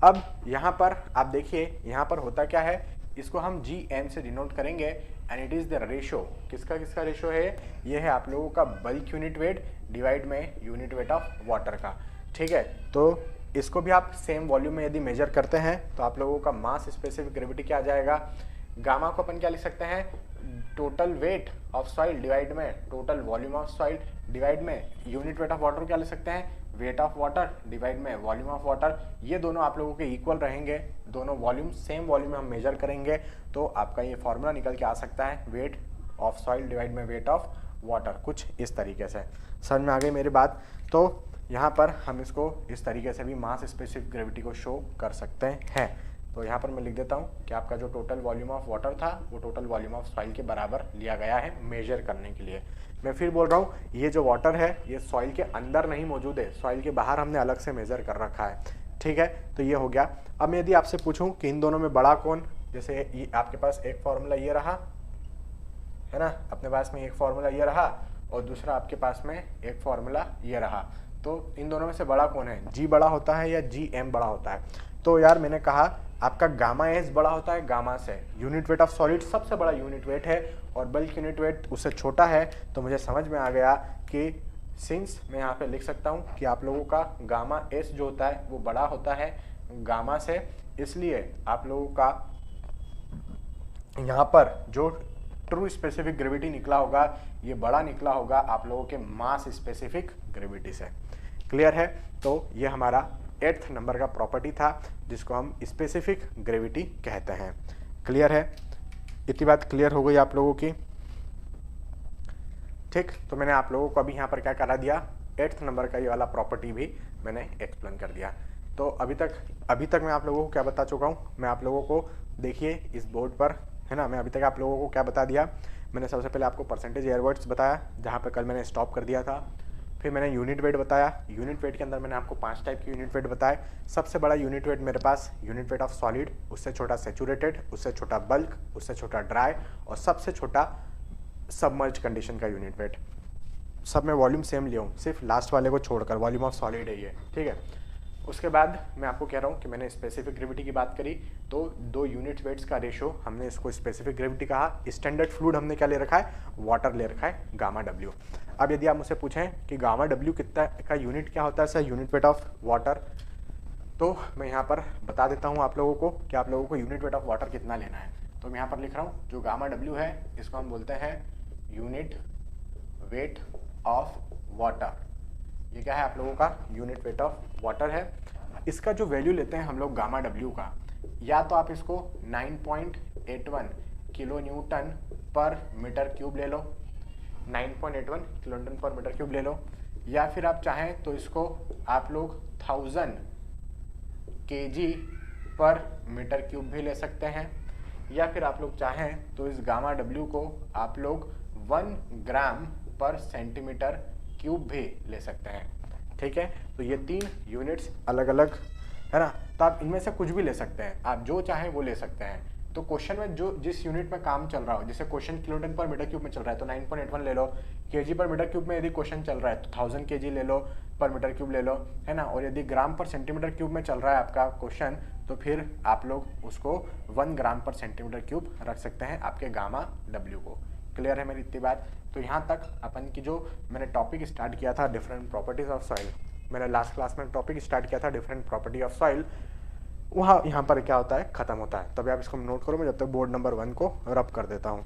अब यहाँ पर आप देखिए यहाँ पर होता क्या है, इसको हम GM से डिनोट करेंगे and it is the ratio. किसका किसका रेशो है? ये है आप लोगों का बल्क यूनिट वेट डिवाइड में यूनिट वेट ऑफ वाटर का। ठीक है, तो इसको भी आप सेम वॉल्यूम में यदि मेजर करते हैं तो आप लोगों का मास स्पेसिफिक ग्रेविटी क्या आ जाएगा? गामा को अपन क्या लिख सकते हैं? Total weight of soil divide में total volume of soil divide में यूनिट वेट ऑफ वाटर क्या ले सकते हैं? वेट ऑफ वाटर डिवाइड में वॉल्यूम ऑफ वाटर। ये दोनों आप लोगों के इक्वल रहेंगे, दोनों वॉल्यूम सेम वॉल्यूम में हम मेजर करेंगे तो आपका ये फॉर्मूला निकल के आ सकता है, वेट ऑफ सॉइल डिवाइड में वेट ऑफ वाटर, कुछ इस तरीके से। समझ में आ गई मेरी बात? तो यहाँ पर हम इसको इस तरीके से भी मास स्पेसिफिक ग्रेविटी को शो कर सकते हैं। तो यहाँ पर मैं लिख देता हूँ कि आपका जो टोटल वॉल्यूम ऑफ वाटर था वो टोटल वॉल्यूम ऑफ सॉइल के बराबर लिया गया है मेजर करने के लिए। मैं फिर बोल रहा हूँ, ये जो वाटर है ये सॉइल के अंदर नहीं मौजूद है, सॉइल के बाहर हमने अलग से मेजर कर रखा है। ठीक है, तो ये हो गया। अब मैं यदि आपसे पूछूं कि इन दोनों में बड़ा कौन, जैसे ये आपके पास एक फॉर्मूला ये रहा है ना, अपने पास में एक फॉर्मूला ये रहा और दूसरा आपके पास में एक फॉर्मूला ये रहा, तो इन दोनों में से बड़ा कौन है? G बड़ा होता है या GM बड़ा होता है? तो यार मैंने कहा आपका गामा S बड़ा होता है गामा से। यूनिट वेट ऑफ सॉलिड सबसे बड़ा यूनिट वेट है और बल्क यूनिट वेट उससे छोटा है। तो मुझे समझ में आ गया कि सिंस मैं यहाँ पे लिख सकता हूँ कि आप लोगों का गामा S जो होता है वो बड़ा होता है गामा से, इसलिए आप लोगों का यहाँ पर जो ट्रू स्पेसिफिक ग्रेविटी निकला होगा ये बड़ा निकला होगा आप लोगों के मास स्पेसिफिक ग्रेविटी से। क्लियर है? तो ये हमारा 8th नंबर का प्रॉपर्टी था जिसको हम स्पेसिफिक ग्रेविटी कहते हैं। क्लियर है? इतनी बात क्लियर हो गई आप लोगों की? ठीक, तो मैंने आप लोगों को अभी यहाँ पर क्या करा दिया, 8th नंबर का ये वाला प्रॉपर्टी भी मैंने एक्सप्लेन कर दिया। तो अभी तक मैं आप लोगों को क्या बता चुका हूँ? मैं आप लोगों को देखिए इस बोर्ड पर है ना, मैं अभी तक आप लोगों को क्या बता दिया? मैंने सबसे पहले आपको परसेंटेज एयरवर्ड्स बताया जहाँ पर कल मैंने स्टॉप कर दिया था। फिर मैंने यूनिट वेट बताया, यूनिट वेट के अंदर मैंने आपको 5 टाइप के यूनिट वेट बताए। सबसे बड़ा यूनिट वेट मेरे पास यूनिट वेट ऑफ सॉलिड, उससे छोटा सैचुरेटेड, उससे छोटा बल्क, उससे छोटा ड्राई और सबसे छोटा सबमर्ज कंडीशन का यूनिट वेट। सब में वॉल्यूम सेम लिया हूँ, सिर्फ लास्ट वाले को छोड़कर, वॉल्यूम ऑफ सॉलिड है ये। ठीक है, उसके बाद मैं आपको कह रहा हूँ कि मैंने स्पेसिफिक ग्रेविटी की बात करी तो 2 यूनिट वेट्स का रेशो हमने इसको स्पेसिफिक ग्रेविटी कहा। स्टैंडर्ड फ्लूइड हमने क्या ले रखा है? वाटर ले रखा है, गामा W। अब यदि आप मुझसे पूछें कि गामा W कितना का यूनिट क्या होता है sir, unit weight of water, तो मैं यहाँ पर बता देता हूँ आप लोगों को कि आप लोगों को यूनिट वेट ऑफ वाटर कितना लेना है। तो मैं यहाँ पर लिख रहा हूँ जो गामा W है इसको हम बोलते हैं यूनिट वेट ऑफ वाटर। ये क्या है आप लोगों का? यूनिट वेट ऑफ वाटर है। इसका जो वैल्यू लेते हैं हम लोग गामा W का, या तो आप इसको 9.81 किलो न्यूटन पर मीटर क्यूब ले लो, 9.81 किलो न्यूटन पर मीटर क्यूब ले लो, या फिर आप चाहें तो इसको आप लोग 1000 kg पर मीटर क्यूब भी ले सकते हैं, या फिर आप लोग चाहें तो इस गामा W को आप लोग 1 ग्राम पर सेंटीमीटर क्यूब भी ले सकते हैं। ठीक है, तो ये 3 यूनिट्स अलग अलग है ना, तो आप इनमें से कुछ भी ले सकते हैं, आप जो चाहें वो ले सकते हैं। तो क्वेश्चन में जो जिस यूनिट में काम चल रहा हो, जैसे क्वेश्चन किलोटन पर मीटर क्यूब में चल रहा है तो 9.81 ले लो, केजी पर मीटर क्यूब में यदि क्वेश्चन चल रहा है तो 1000 kg ले लो पर मीटर क्यूब ले लो, है ना, और यदि ग्राम पर सेंटीमीटर क्यूब में चल रहा है आपका क्वेश्चन तो फिर आप लोग उसको 1 ग्राम पर सेंटीमीटर क्यूब रख सकते हैं आपके गामा W को। क्लियर है मेरी इतनी बात? तो यहाँ तक अपन की जो मैंने टॉपिक स्टार्ट किया था डिफरेंट प्रॉपर्टीज ऑफ सॉइल, मैंने लास्ट क्लास में टॉपिक स्टार्ट किया था डिफरेंट प्रॉपर्टी ऑफ सॉइल, वहाँ यहाँ पर क्या होता है खत्म होता है। तभी आप इसको नोट करो, मैं जब तक बोर्ड नंबर 1 को रब कर देता हूँ।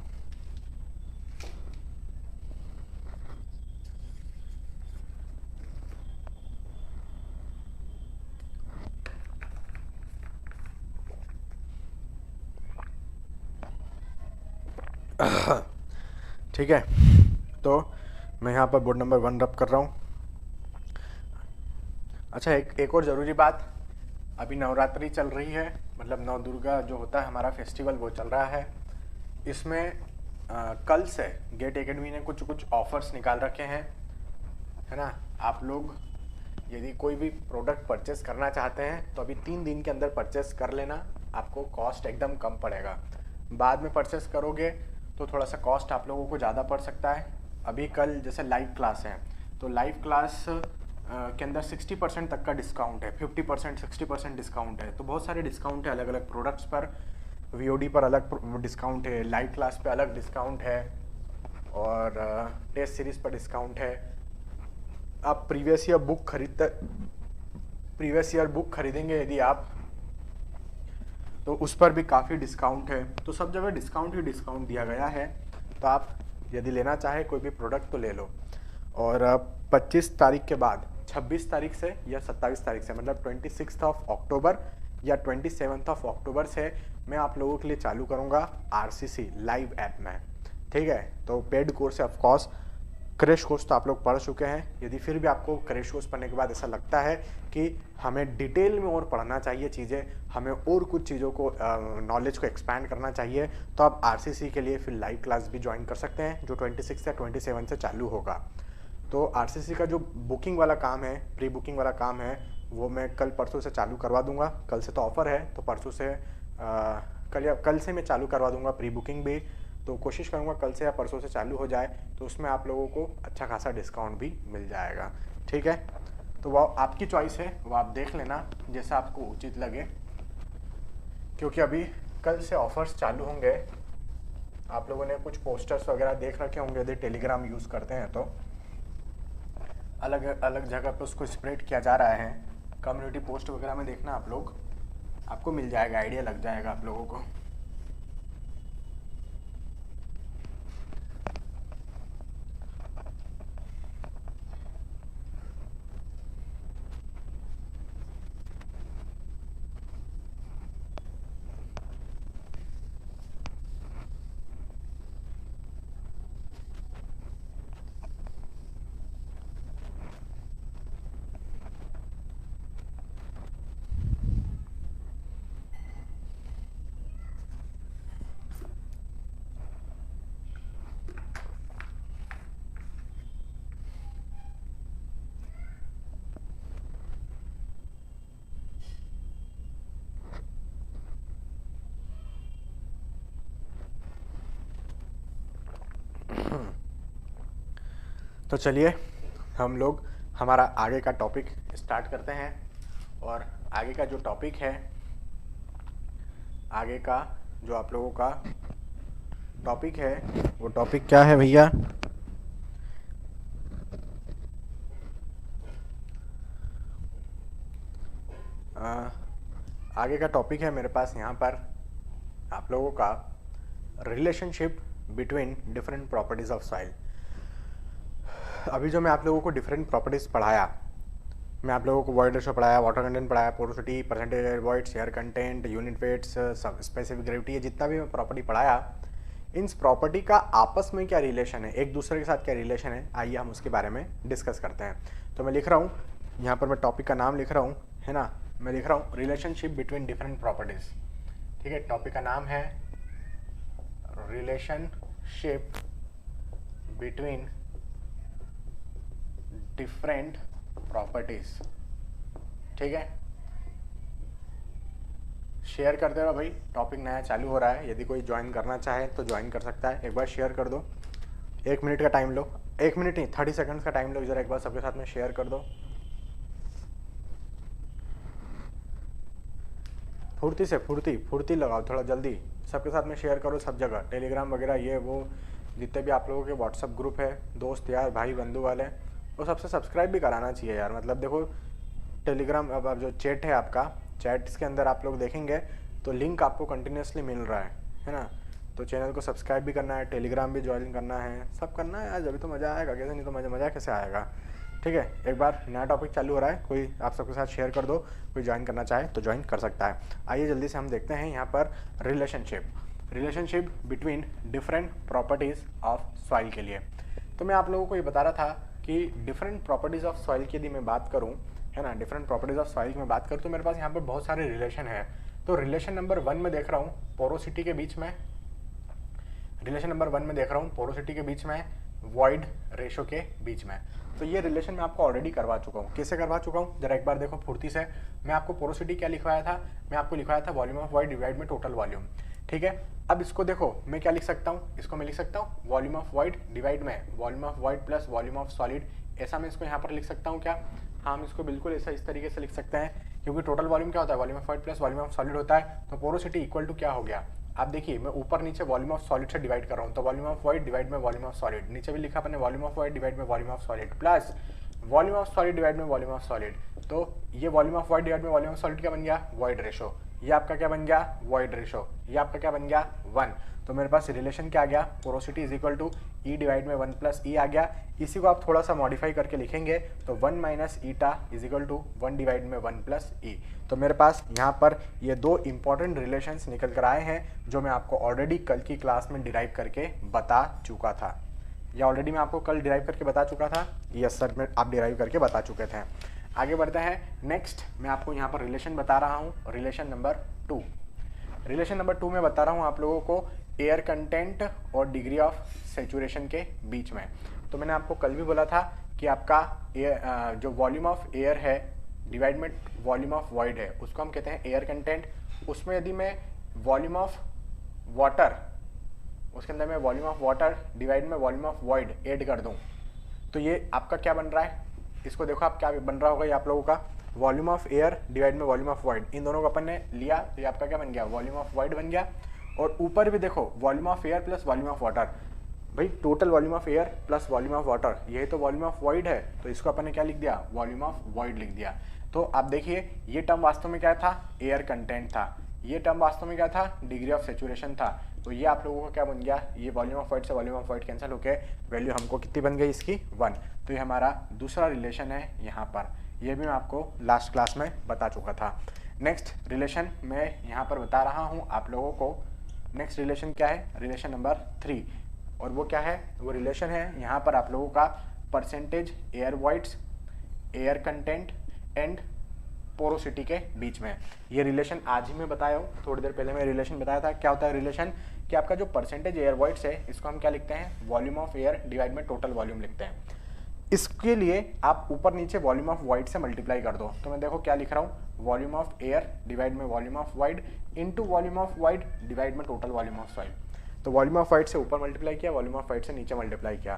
ठीक है, तो मैं यहाँ पर बोर्ड नंबर 1 रब कर रहा हूँ। अच्छा, एक और ज़रूरी बात, अभी नवरात्रि चल रही है, मतलब नव दुर्गा जो होता है हमारा फेस्टिवल वो चल रहा है। इसमें कल से गेट एकेडमी ने कुछ ऑफर्स निकाल रखे हैं, है ना। आप लोग यदि कोई भी प्रोडक्ट परचेस करना चाहते हैं तो अभी 3 दिन के अंदर परचेस कर लेना, आपको कॉस्ट एकदम कम पड़ेगा। बाद में परचेस करोगे तो थोड़ा सा कॉस्ट आप लोगों को ज़्यादा पड़ सकता है। अभी कल जैसे लाइव क्लास है तो लाइव क्लास के अंदर 60% तक का डिस्काउंट है, 50%, 60% डिस्काउंट है। तो बहुत सारे डिस्काउंट है अलग अलग प्रोडक्ट्स पर। वीओडी पर अलग डिस्काउंट है, लाइव क्लास पे अलग डिस्काउंट है, और टेस्ट सीरीज पर डिस्काउंट है। आप प्रीवियस ईयर बुक खरीदेंगे यदि आप, तो उस पर भी काफ़ी डिस्काउंट है। तो सब जगह डिस्काउंट ही डिस्काउंट दिया गया है। तो आप यदि लेना चाहे कोई भी प्रोडक्ट तो ले लो। और 25 तारीख के बाद 26 तारीख से या 27 तारीख से, मतलब 26 अक्टूबर या 27 अक्टूबर से मैं आप लोगों के लिए चालू करूँगा RCC लाइव ऐप में। ठीक है, तो पेड कोर्स है ऑफकोर्स। क्रैश कोर्स तो आप लोग पढ़ चुके हैं। यदि फिर भी आपको क्रैश कोर्स पढ़ने के बाद ऐसा लगता है कि हमें डिटेल में और पढ़ना चाहिए चीज़ें, हमें और कुछ चीज़ों को नॉलेज को एक्सपैंड करना चाहिए, तो आप RCC के लिए फिर लाइव क्लास भी ज्वाइन कर सकते हैं, जो 26 या 27 से चालू होगा। तो RCC का जो बुकिंग वाला काम है, प्री बुकिंग वाला काम है, वो मैं कल परसों से चालू करवा दूंगा। कल से तो ऑफ़र है, तो परसों से कल से मैं चालू करवा दूंगा प्री बुकिंग भी। तो कोशिश करूंगा कल से या परसों से चालू हो जाए, तो उसमें आप लोगों को अच्छा खासा डिस्काउंट भी मिल जाएगा। ठीक है, तो वो आपकी चॉइस है, वो आप देख लेना जैसा आपको उचित लगे, क्योंकि अभी कल से ऑफर्स चालू होंगे। आप लोगों ने कुछ पोस्टर्स वगैरह देख रखे होंगे यदि टेलीग्राम यूज़ करते हैं तो। अलग अलग जगह पे उसको स्प्रेड किया जा रहा है। कम्युनिटी पोस्ट वगैरह में देखना आप लोग, आपको मिल जाएगा, आइडिया लग जाएगा आप लोगों को। तो चलिए हम लोग हमारा आगे का टॉपिक स्टार्ट करते हैं। और आगे का जो टॉपिक है, आगे का जो आप लोगों का टॉपिक है, वो टॉपिक क्या है भैया? आगे का टॉपिक है मेरे पास यहाँ पर आप लोगों का relationship between different properties of soil. अभी जो मैं आप लोगों को डिफरेंट प्रॉपर्टीज़ पढ़ाया, मैं आप लोगों को वॉइड रेशो पढ़ाया, वाटर कंटेंट पढ़ाया, porosity, percentage void, share content, unit weights, specific gravity, ये जितना भी मैं प्रॉपर्टी पढ़ाया, इन प्रॉपर्टी का आपस में क्या रिलेशन है, एक दूसरे के साथ क्या रिलेशन है, आइए हम उसके बारे में डिस्कस करते हैं। तो मैं लिख रहा हूँ यहाँ पर, मैं टॉपिक का नाम लिख रहा हूँ, है ना, मैं लिख रहा हूँ रिलेशनशिप बिटवीन डिफरेंट प्रॉपर्टीज़। ठीक है, टॉपिक का नाम है रिलेशनशिप बिटवीन डिफरेंट प्रॉपर्टीज। ठीक है, शेयर कर दे रहा भाई, टॉपिक नया चालू हो रहा है, यदि कोई ज्वाइन करना चाहे तो ज्वाइन कर सकता है। एक बार शेयर कर दो, 1 मिनट का टाइम लो, 1 मिनट नहीं 30 सेकंड्स का टाइम लो, जरा एक बार सबके साथ में शेयर कर दो। फुर्ती लगाओ, थोड़ा जल्दी सबके साथ में शेयर करो, सब जगह टेलीग्राम वगैरह, ये वो जितने भी आप लोगों के व्हाट्सअप ग्रुप है, दोस्त यार भाई बंधु वाले, वो सबसे सब्सक्राइब भी कराना चाहिए यार। मतलब देखो टेलीग्राम, अब जो चैट है आपका, चैट्स के अंदर आप लोग देखेंगे तो लिंक आपको कंटिन्यूसली मिल रहा है ना। तो चैनल को सब्सक्राइब भी करना है, टेलीग्राम भी ज्वाइन करना है, सब करना है यार, अभी तो मज़ा आएगा, कैसे नहीं तो मज़ा कैसे आएगा। ठीक है, एक बार नया टॉपिक चालू हो रहा है, कोई आप सबके साथ शेयर कर दो, कोई ज्वाइन करना चाहे तो ज्वाइन कर सकता है। आइए जल्दी से हम देखते हैं यहाँ पर relationship between different properties of soil के लिए। तो मैं आप लोगों को ये बता रहा था कि डिफरेंट प्रॉपर्टीज़ ऑफ सॉइल की यदि मैं बात करूँ, है ना, डिफरेंट प्रॉपर्टीज़ ऑफ सॉइल की मैं बात करूँ तो मेरे पास यहाँ पर बहुत सारे रिलेशन है। तो रिलेशन नंबर 1 में देख रहा हूँ पोरोसिटी के बीच में, रिलेशन नंबर 1 में देख रहा हूँ पोरोसिटी के बीच में, वॉइड रेशो के बीच में। तो ये रिलेशन मैं आपको ऑलरेडी करवा चुका हूँ। कैसे करवा चुका हूँ जरा एक बार देखो फुर्ती से। मैं आपको पोरोसिटी क्या लिखवाया था, मैं आपको लिखवाया था वॉल्यूम ऑफ वॉइड डिवाइड में टोटल वॉल्यूम। ठीक है, अब इसको देखो मैं क्या लिख सकता हूँ, इसको मैं लिख सकता हूँ वॉल्यूम ऑफ वॉइड डिवाइड में volume of void plus volume of solid, ऐसा मैं इसको यहाँ पर लिख सकता हूँ क्या, हाँ, हम इसको बिल्कुल ऐसा इस तरीके से लिख सकते हैं, क्योंकि टोटल वॉल्यूम क्या होता है, volume of void plus volume of solid होता है, तो पोरोसिटी इक्वल टू क्या हो गया, आप देखिए मैं ऊपर नीचे वॉल्यूम ऑफ सॉलिड से डिवाइड कर रहा हूँ, तो वॉल्यूम ऑफ वॉइड डिवाइड में वॉल्यूम ऑफ सॉलिड, नीचे भी लिखा अपने वॉल्यूम ऑफ वॉइड डिवाइड में volume of solid plus volume of solid divide में वॉल्यूम ऑफ सॉलिड। तो ये वॉल्यूम ऑफ वॉइड डिवाइड में वॉल्यूम ऑफ सॉलिड क्या बन गया, वॉइड रेशो। ये आपका क्या बन गया, वॉइड रेशो। ये आपका क्या बन गया, 1। तो मेरे पास रिलेशन क्या आ गया, porosity is equal to e divide में 1 प्लस ई आ गया। इसी को आप थोड़ा सा मॉडिफाई करके लिखेंगे तो 1 minus eta is equal to 1 divide में 1 प्लस ई। तो मेरे पास यहाँ पर ये दो इंपॉर्टेंट रिलेशंस निकल कर आए हैं, जो मैं आपको ऑलरेडी कल की क्लास में डिराइव करके बता चुका था। या ऑलरेडी मैं आपको कल डिराइव करके बता चुका था, यस सर, मैं आप डिराइव करके बता चुके थे। आगे बढ़ते हैं। नेक्स्ट मैं आपको यहाँ पर रिलेशन बता रहा हूँ, रिलेशन नंबर 2। रिलेशन नंबर 2 में बता रहा हूँ आप लोगों को एयर कंटेंट और डिग्री ऑफ सेचुरेशन के बीच में। तो मैंने आपको कल भी बोला था कि आपका एयर जो वॉल्यूम ऑफ एयर है डिवाइड में वॉल्यूम ऑफ वॉइड है, उसको हम कहते हैं एयर कंटेंट। उसमें यदि मैं वॉल्यूम ऑफ वाटर, उसके अंदर मैं वॉल्यूम ऑफ वाटर डिवाइड में वॉल्यूम ऑफ वॉइड ऐड कर दूं, तो ये आपका क्या बन रहा है, इसको देखो आप क्या बन रहा होगा, ये आप लोगों का वॉल्यूम ऑफ एयर डिवाइड में वॉल्यूम ऑफ वॉइड, इन दोनों को अपन ने लिया तो ये आपका क्या बन गया, वॉल्यूम ऑफ वॉइड बन गया। और ऊपर भी देखो volume of air plus volume of water, भाई total volume of air plus volume of water, यही तो वॉल्यूम ऑफ वॉइड है, तो इसको अपन ने क्या लिख दिया, वॉल्यूम ऑफ वॉइड लिख दिया। तो आप देखिए ये टर्म वास्तव में क्या था, एयर कंटेंट था, ये टर्म वास्तव में क्या था, डिग्री ऑफ सेचुरेशन था। तो ये आप लोगों का क्या बन गया, ये वॉल्यूम ऑफ वॉइड से वॉल्यूम ऑफ वॉइड कैंसिल होकर वैल्यू हमको कितनी बन गई इसकी, 1। तो ये हमारा दूसरा रिलेशन है यहाँ पर, ये भी मैं आपको लास्ट क्लास में बता चुका था। नेक्स्ट रिलेशन मैं यहाँ पर बता रहा हूँ आप लोगों को। नेक्स्ट रिलेशन क्या है, रिलेशन नंबर 3, और वो क्या है, वो रिलेशन है यहाँ पर आप लोगों का percentage air voids, air content and porosity के बीच में। ये रिलेशन आज ही मैं बताया हूँ, थोड़ी देर पहले मैं रिलेशन बताया था। क्या होता है रिलेशन, कि आपका जो परसेंटेज एयर वॉइड्स है इसको हम क्या लिखते हैं, वॉल्यूम ऑफ एयर डिवाइड में टोटल वॉल्यूम लिखते हैं। इसके लिए आप ऊपर नीचे वॉल्यूम ऑफ वॉइड से मल्टीप्लाई कर दो, तो मैं देखो क्या लिख रहा हूँ, वॉल्यूम ऑफ एयर डिवाइड में volume of void into volume of void divide में टोटल वॉल्यूम ऑफ सॉइल। तो वॉल्यूम ऑफ वॉइड से ऊपर मल्टीप्लाई किया, वॉल्यूम ऑफ वॉइड से नीचे मल्टीप्लाई किया,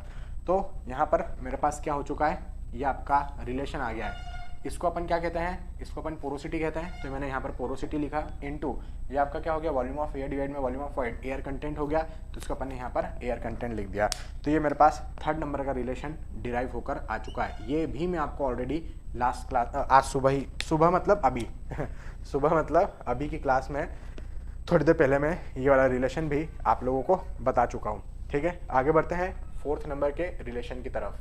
तो यहाँ पर मेरे पास क्या हो चुका है, ये आपका रिलेशन आ गया है। इसको अपन क्या कहते हैं, इसको अपन पोरोसिटी कहते हैं, तो मैंने यहाँ पर पोरोसिटी लिखा इनटू ये आपका क्या हो गया, वॉल्यूम ऑफ एयर डिवाइड में volume of void, air content हो गया, तो इसको अपन ने यहाँ पर एयर कंटेंट लिख दिया। तो ये मेरे पास 3rd नंबर का रिलेशन डिराइव होकर आ चुका है। ये भी मैं आपको ऑलरेडी लास्ट क्लास, आज सुबह मतलब अभी सुबह मतलब अभी की क्लास में थोड़ी देर पहले मैं ये वाला रिलेशन भी आप लोगों को बता चुका हूँ। ठीक है, आगे बढ़ते हैं 4th नंबर के रिलेशन की तरफ।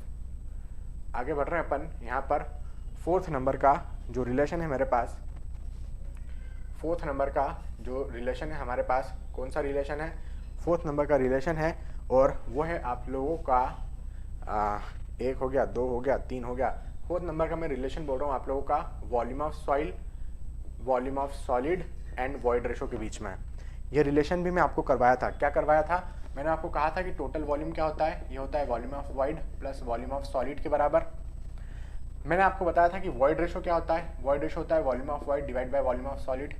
आगे बढ़ रहे हैं अपन यहाँ पर 4th नंबर का जो रिलेशन है मेरे पास, 4th नंबर का जो रिलेशन है हमारे पास, कौन सा रिलेशन है, 4th नंबर का रिलेशन है, और वो है आप लोगों का 1 हो गया, 2 हो गया, 3 हो गया। 4th नंबर का मैं रिलेशन बोल रहा हूँ आप लोगों का volume of soil, volume of solid and void ratio के बीच में। ये रिलेशन भी मैं आपको करवाया था। क्या करवाया था, मैंने आपको कहा था कि टोटल वॉल्यूम क्या होता है, ये होता है volume of void plus volume of solid के बराबर। मैंने आपको बताया था कि वॉइड रेशो क्या होता है, वॉइड रेशो होता है volume of void divide by volume of solid.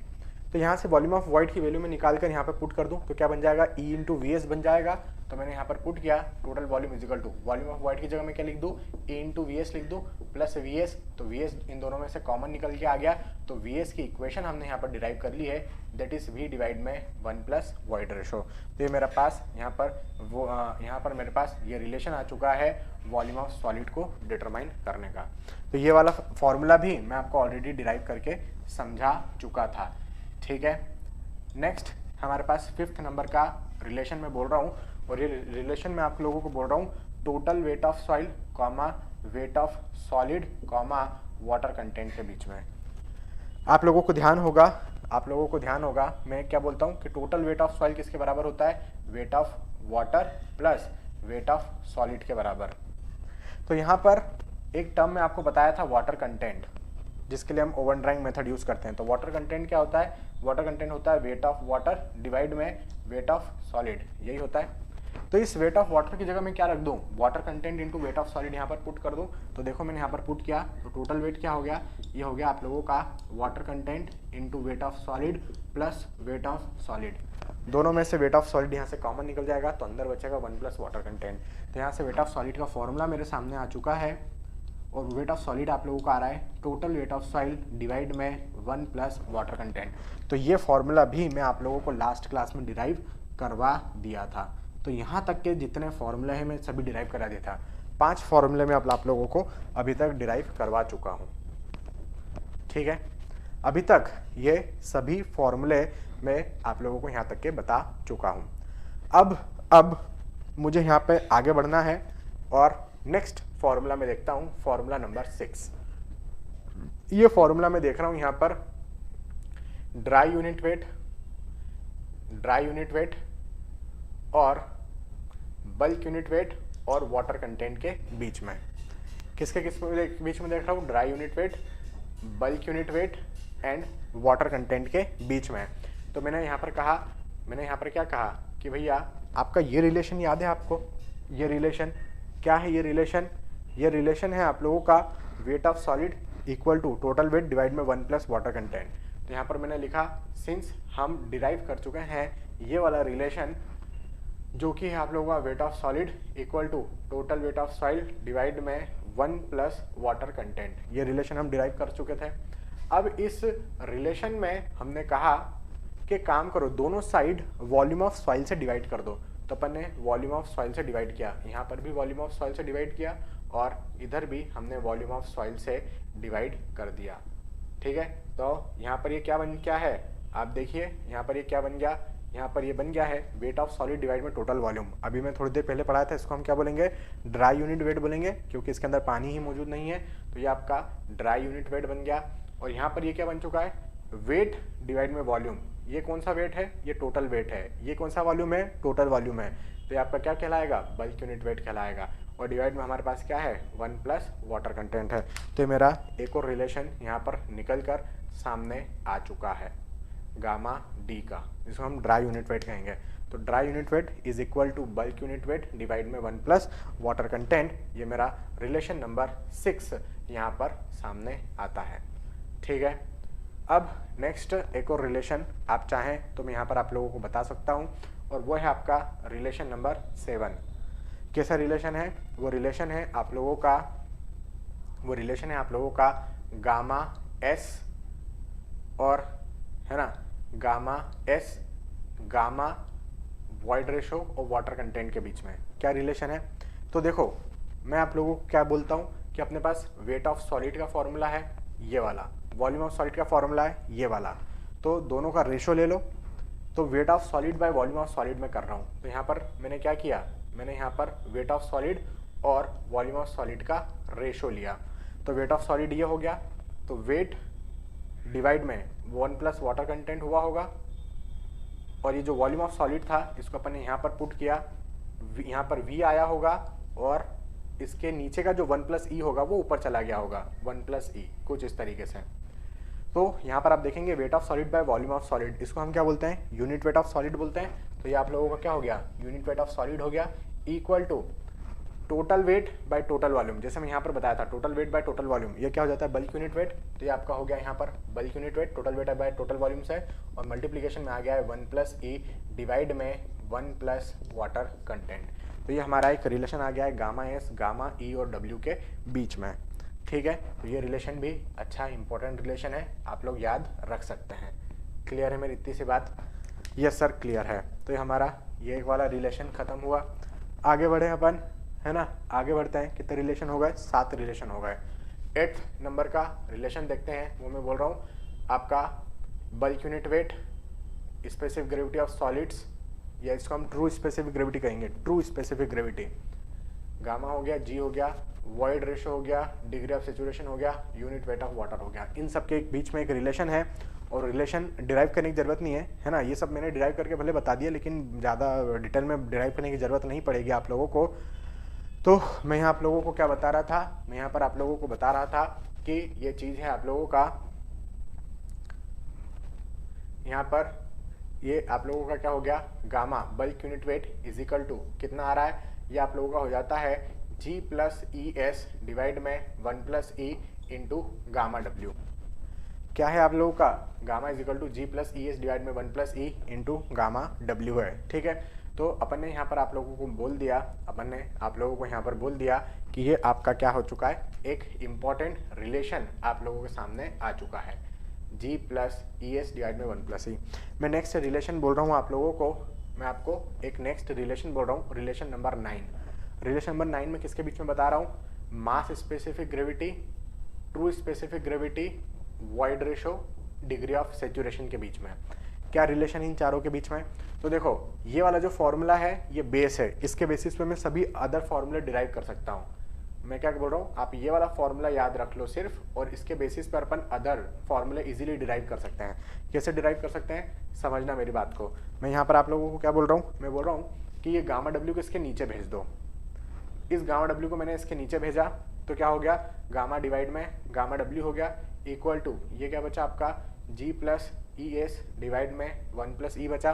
तो यहाँ से वॉल्यूम ऑफ वॉइड की वैल्यू में निकाल कर यहाँ पर पुट कर दूँ तो क्या बन जाएगा, ई इंटू वी एस बन जाएगा। तो मैंने यहाँ पर पुट किया total volume is equal to volume of void की जगह मैं क्या लिख दूँ, ए इंटू वी एस लिख दूँ प्लस वी एस। तो वी एस इन दोनों में से कॉमन निकल के आ गया, तो वी एस की इक्वेशन हमने यहाँ पर डिराइव कर ली है, दैट इज वी डिवाइड में 1 प्लस वॉइड रेशो। तो ये मेरे पास यहाँ पर मेरे पास ये रिलेशन आ चुका है वॉल्यूम ऑफ सॉलिड को डिटरमाइन करने का। तो ये वाला फॉर्मूला भी मैं आपको ऑलरेडी डिराइव करके समझा चुका था। ठीक है, नेक्स्ट हमारे पास 5th नंबर का रिलेशन मैं बोल रहा हूँ, और ये रिलेशन मैं आप लोगों को बोल रहा हूँ total weight of soil comma wait of solid comma water content के बीच में। आप लोगों को ध्यान होगा मैं क्या बोलता हूँ कि टोटल वेट ऑफ सॉइल किसके बराबर होता है, wait of water plus wait of solid के बराबर। तो यहाँ पर एक टर्म में आपको बताया था वाटर कंटेंट, जिसके लिए हम ओवन ड्राइंग मेथड यूज करते हैं। तो वाटर कंटेंट क्या होता है, वाटर कंटेंट होता है वेट ऑफ वाटर डिवाइड में वेट ऑफ सॉलिड, यही होता है। तो इस वेट ऑफ वाटर की जगह मैं क्या रख दूं, water content into weight of solid यहाँ पर पुट कर दूं। तो देखो मैंने यहाँ पर पुट किया, तो टोटल वेट क्या हो गया, ये हो गया आप लोगों का water content into weight of solid plus wait of solid. दोनों में से वेट ऑफ सॉलिड यहाँ से कॉमन निकल जाएगा, तो अंदर बचेगा 1 प्लस वाटर कंटेंट। तो यहाँ से वेट ऑफ सॉलिड का फॉर्मूला मेरे सामने आ चुका है, और वेट ऑफ सॉलिड आप लोगों का आ रहा है total weight of soil divide में 1 प्लस वाटर कंटेंट। तो ये फॉर्मूला भी मैं आप लोगों को लास्ट क्लास में डिराइव करवा दिया था। तो यहाँ तक के जितने फॉर्मूले हैं मैं सभी डिराइव करा दिया था। 5 फॉर्मूले में आप लोगों को अभी तक डिराइव करवा चुका हूँ, ठीक है। अभी तक ये सभी फॉर्मूले मैं आप लोगों को यहाँ तक के बता चुका हूँ। अब मुझे यहाँ पे आगे बढ़ना है और नेक्स्ट फॉर्मूला में देखता हूँ, फॉर्मूला नंबर 6। ये फॉर्मूला मैं देख रहा हूँ यहाँ पर ड्राई यूनिट वेट और बल्क यूनिट वेट और वाटर कंटेंट के बीच में। किसके बीच में देख रहा हूँ? Dry unit wait, bulk unit wait and water content के बीच में। तो मैंने यहाँ पर क्या कहा कि भैया आपका ये रिलेशन याद है आपको? ये रिलेशन क्या है? ये रिलेशन है आप लोगों का weight of solid equal to total weight divide में 1 प्लस वाटर कंटेंट। तो यहाँ पर मैंने लिखा सिंस हम डिराइव कर चुके हैं ये वाला रिलेशन जो कि है आप लोगों का weight of solid equal to total weight of soil divide में 1 प्लस वाटर कंटेंट, ये रिलेशन हम डिराइव कर चुके थे। अब इस रिलेशन में हमने कहा कि काम करो दोनों साइड वॉल्यूम ऑफ सॉइल से डिवाइड कर दो। तो अपन ने वॉल्यूम ऑफ सॉइल से डिवाइड किया, यहाँ पर भी वॉल्यूम ऑफ सॉइल से डिवाइड किया और इधर भी हमने वॉल्यूम ऑफ सॉइल से डिवाइड कर दिया, ठीक है। तो यहाँ पर ये क्या है आप देखिए, यहाँ पर ये क्या बन गया? यहाँ पर ये बन गया है वेट ऑफ सॉलिड डिवाइड में टोटल वॉल्यूम। अभी मैं थोड़ी देर पहले पढ़ाया था, इसको हम क्या बोलेंगे? ड्राई यूनिट वेट बोलेंगे, क्योंकि इसके अंदर पानी ही मौजूद नहीं है। तो ये आपका ड्राई यूनिट वेट बन गया। और यहाँ पर ये क्या बन चुका है? वेट डिवाइड में वॉल्यूम। ये कौन सा वेट है? ये टोटल वेट है। ये कौन सा वॉल्यूम है? टोटल वॉल्यूम है। तो ये आपका क्या कहलाएगा? बल्क यूनिट वेट कहलाएगा। और डिवाइड में हमारे पास क्या है? 1 प्लस वाटर कंटेंट है। तो ये मेरा एक और रिलेशन यहाँ पर निकल कर सामने आ चुका है गामा डी का, जिसको हम ड्राई यूनिट वेट कहेंगे। तो dry unit weight is equal to bulk unit weight divide में 1 प्लस वाटर कंटेंट। ये मेरा रिलेशन नंबर 6 यहाँ पर सामने आता है, ठीक है। अब नेक्स्ट एक और रिलेशन आप चाहें तो मैं यहाँ पर आप लोगों को बता सकता हूँ, और वो है आपका रिलेशन नंबर 7। कैसा रिलेशन है? वो रिलेशन है आप लोगों का गामा एस और है ना gamma S, gamma void ratio और वाटर कंटेंट के बीच में क्या रिलेशन है? तो देखो मैं आप लोगों को क्या बोलता हूँ कि अपने पास वेट ऑफ सॉलिड का फॉर्मूला है ये वाला, वॉल्यूम ऑफ सॉलिड का फॉर्मूला है ये वाला। तो दोनों का रेशो ले लो। तो wait of solid by volume of solid में कर रहा हूँ। तो यहाँ पर मैंने क्या किया? मैंने यहाँ पर वेट ऑफ सॉलिड और वॉल्यूम ऑफ सॉलिड का रेशो लिया। तो वेट ऑफ सॉलिड ये हो गया, तो वेट डिवाइड में 1 प्लस वाटर कंटेंट हुआ होगा। और ये जो वॉल्यूम ऑफ सॉलिड था इसको अपन ने यहाँ पर पुट किया, यहाँ पर V आया होगा और इसके नीचे का जो 1 प्लस ई होगा वो ऊपर चला गया होगा, 1 प्लस ई, कुछ इस तरीके से। तो यहाँ पर आप देखेंगे wait of solid by volume of solid, इसको हम क्या बोलते हैं? यूनिट वेट ऑफ सॉलिड बोलते हैं। तो ये आप लोगों का क्या हो गया? यूनिट वेट ऑफ सॉलिड हो गया equal to total weight by total volume. जैसे मैं यहाँ पर बताया था total weight by total volume, ये क्या हो जाता है? Bulk unit weight. तो ये आपका हो गया यहाँ पर bulk unit weight, total weight by total volume से, और मल्टीप्लीकेशन में आ गया है 1 प्लस ई डिवाइड में 1 प्लस वाटर कंटेंट। तो ये हमारा एक रिलेशन आ गया है गामा एस, गामा ई और डब्ल्यू के बीच में, ठीक है। तो ये रिलेशन भी अच्छा इंपॉर्टेंट रिलेशन है, आप लोग याद रख सकते हैं। क्लियर है मेरी इतनी सी बात? यस सर क्लियर है। तो ये हमारा ये एक वाला रिलेशन खत्म हुआ। आगे बढ़े अपन, है ना, आगे बढ़ते हैं। कितने रिलेशन हो गए? 7 रिलेशन हो गए। 8 नंबर का रिलेशन देखते हैं, वो मैं बोल रहा हूँ आपका bulk unit wait, specific gravity of solids, या इसको हम ट्रू स्पेसिफिक ग्रेविटी कहेंगे, ट्रू स्पेसिफिक ग्रेविटी। गामा हो गया, जी हो गया, वॉइड रेशो हो गया, डिग्री ऑफ सैचुरेशन हो गया, यूनिट वेट ऑफ वाटर हो गया। इन सब के बीच में एक रिलेशन है, और रिलेशन डिराइव करने की जरूरत नहीं है ना। ये सब मैंने डिराइव करके भले बता दिया, लेकिन ज़्यादा डिटेल में डिराइव करने की जरूरत नहीं पड़ेगी आप लोगों को। तो मैं यहाँ आप लोगों को क्या बता रहा था? मैं यहाँ पर आप लोगों को बता रहा था कि ये चीज़ है आप लोगों का, यहाँ पर ये आप लोगों का क्या हो गया? Gamma bulk unit weight is equal to कितना आ रहा है? ये आप लोगों का हो जाता है G plus e s divide में 1 प्लस ई इंटू गामा डब्ल्यू। क्या है आप लोगों का? Gamma is equal to G plus e s divide में 1 प्लस ई इंटू गामा डब्ल्यू है, ठीक है। तो अपन ने यहाँ पर आप लोगों को बोल दिया, अपन ने आप लोगों को यहाँ पर बोल दिया कि ये आपका क्या हो चुका है, एक इम्पॉर्टेंट रिलेशन आप लोगों के सामने आ चुका है, G plus e s divide में 1 प्लस ई। मैं नेक्स्ट रिलेशन बोल रहा हूँ आप लोगों को, मैं आपको एक नेक्स्ट रिलेशन बोल रहा हूँ, रिलेशन नंबर 9। रिलेशन नंबर 9 में किसके बीच में बता रहा हूँ, मास specific gravity, true specific gravity, void ratio, degree of saturation के बीच में। क्या रिलेशन इन चारों के बीच में? तो देखो ये वाला जो फॉर्मूला है ये बेस है, इसके बेसिस पे मैं सभी अदर फॉर्मूले डिराइव कर सकता हूँ। मैं क्या बोल रहा हूँ, आप ये वाला फॉर्मूला याद रख लो सिर्फ, और इसके बेसिस पर अपन अदर फॉर्मूले इजीली डिराइव कर सकते हैं। कैसे डिराइव कर सकते हैं, समझना मेरी बात को। मैं यहाँ पर आप लोगों को क्या बोल रहा हूँ, मैं बोल रहा हूँ कि ये गामा डब्ल्यू को इसके नीचे भेज दो। इस गामा डब्ल्यू को मैंने इसके नीचे भेजा तो क्या हो गया, गामा डिवाइड में गामा डब्ल्यू हो गया, इक्वल टू ये क्या बचा आपका, G plus e s divide में 1 प्लस ई बचा।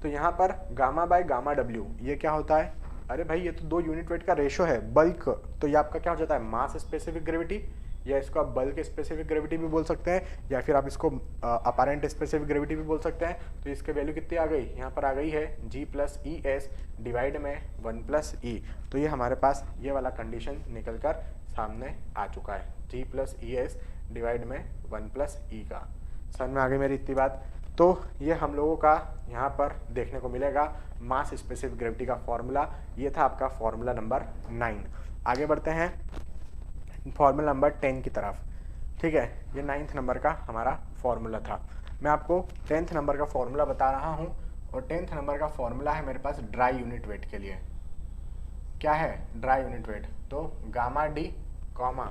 तो यहाँ पर गामा बाय गामा डब्ल्यू ये क्या होता है, अरे भाई ये तो 2 यूनिट वेट का रेशो है, बल्क, तो ये आपका क्या हो जाता है, मास स्पेसिफिक ग्रेविटी, या इसको आप बल्क स्पेसिफिक ग्रेविटी भी बोल सकते हैं, या फिर आप इसको अपारेंट स्पेसिफिक ग्रेविटी भी बोल सकते हैं। तो इसके वैल्यू कितनी आ गई, यहाँ पर आ गई है G plus e s divide में 1 प्लस ई। तो ये हमारे पास ये वाला कंडीशन निकल कर सामने आ चुका है, G plus e s divide में 1 प्लस ई का। समझ में आ गई मेरी इतनी बात? तो ये हम लोगों का यहाँ पर देखने को मिलेगा मास स्पेसिफिक ग्रेविटी का फॉर्मूला। ये था आपका फॉर्मूला नंबर 9। आगे बढ़ते हैं फॉर्मूला नंबर 10 की तरफ। ठीक है, ये 9th नंबर का हमारा फॉर्मूला था। मैं आपको 10th नंबर का फॉर्मूला बता रहा हूँ, और 10th नंबर का फॉर्मूला है मेरे पास ड्राई यूनिट वेट के लिए। क्या है ड्राई यूनिट वेट, तो गामा डी कॉमा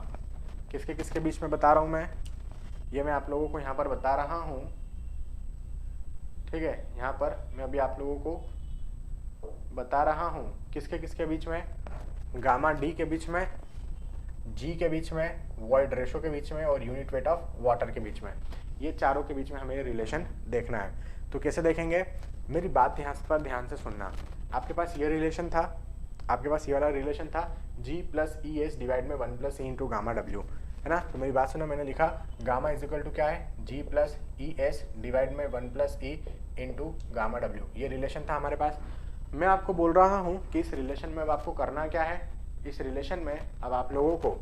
किसके किसके बीच में बता रहा हूँ मैं, ये मैं आप लोगों को यहाँ पर बता रहा हूँ। ठीक है, यहाँ पर मैं अभी आप लोगों को बता रहा हूँ किसके किसके बीच में, गामा डी के बीच में, जी के बीच में, वॉइड रेशो के बीच में, और यूनिट वेट ऑफ वाटर के बीच में। ये चारों के बीच में हमें रिलेशन देखना है। तो कैसे देखेंगे, मेरी बात यहाँ पर ध्यान से सुनना। आपके पास ये रिलेशन था, आपके पास ये वाला रिलेशन था, G plus e s divide में 1 प्लस ई इंटू गामा डब्ल्यू, है ना। तो मेरी बात सुनो, मैंने लिखा गामा इज इक्वल टू क्या है, G plus e s divide में 1 plus e into gamma W. ये रिलेशन था हमारे पास। मैं आपको बोल रहा हूँ कि इस रिलेशन में अब आपको करना क्या है, इस रिलेशन में अब आप लोगों को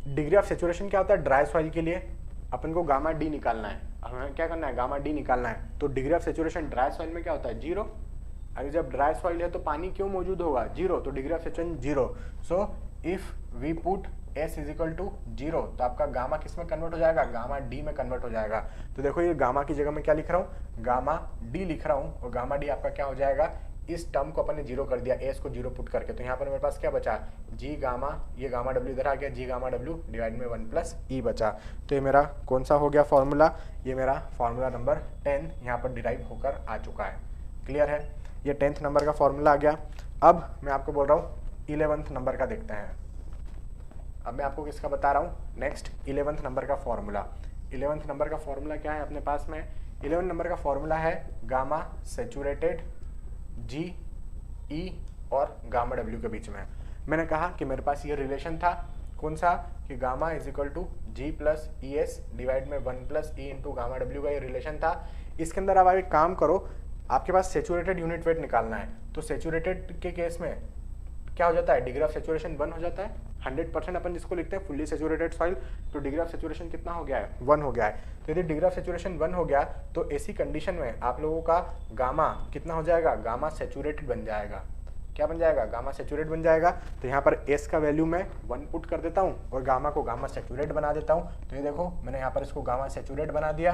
डिग्री ऑफ सेचुरेशन क्या होता है, ड्राई सॉइल के लिए अपन को गामा डी निकालना है। हमें क्या करना है, गामा डी निकालना है। तो degree of saturation dry soil में क्या होता है, 0। अगर जब ड्राई सॉइल है तो पानी क्यों मौजूद होगा, 0, तो degree of saturation 0। So if we put S is equal to 0, तो आपका गामा किस में कन्वर्ट हो जाएगा, गामा डी में कन्वर्ट हो जाएगा। तो देखो ये गामा की जगह मैं क्या लिख रहा हूँ, गामा डी लिख रहा हूँ, और गामा डी आपका क्या हो जाएगा, इस टर्म को अपन ने 0 कर दिया, S को 0 पुट करके। तो यहाँ पर मेरे पास क्या बचा, G गामा, ये गामा डब्ल्यू इधर आ गया, G गामा डब्ल्यू डिवाइड में 1 प्लस ई बचा। तो ये मेरा कौन सा हो गया फॉर्मूला, ये मेरा फॉर्मूला नंबर 10 यहाँ पर डिराइव होकर आ चुका है। क्लियर है, ये 10th नंबर का फॉर्मूला आ गया। अब मैं आपको बोल रहा हूँ 11th नंबर का देखते हैं। अब मैं आपको किसका बता रहा हूँ, नेक्स्ट 11th नंबर का फॉर्मूला। 11th नंबर का फॉर्मूला क्या है अपने पास में, 11 नंबर का फॉर्मूला है गामा सेचुरेटेड G E और गामा डब्ल्यू के बीच में। मैंने कहा कि मेरे पास ये रिलेशन था, कौन सा, कि gamma is equal to G plus e s divide में 1 प्लस ई इंटू गामा डब्ल्यू का ये रिलेशन था। इसके अंदर अब आप एक काम करो, आपके पास सेचुरेटेड यूनिट वेट निकालना है। तो सेचुरेटेड के केस में क्या हो जाता है, डिग्री ऑफ सेचुरेशन 1 हो जाता है। 100% अपन जिसको लिखते हैं फुल्ली सेचुरेटेड सॉइल, तो डिग्री ऑफ सेचुरेशन कितना हो गया है, 1 हो गया है। तो यदि डिग्री ऑफ सेचुरेशन 1 हो गया तो ऐसी कंडीशन में आप लोगों का गामा कितना हो जाएगा, गामा सेचुरेटेड बन जाएगा। क्या बन जाएगा, गामा सेचुरेट बन जाएगा। तो यहाँ पर S का वैल्यू मैं 1 पुट कर देता हूँ और गामा को गामा सेचुरेट बना देता हूँ। तो ये देखो मैंने यहाँ पर इसको गामा सेचुरेट बना दिया।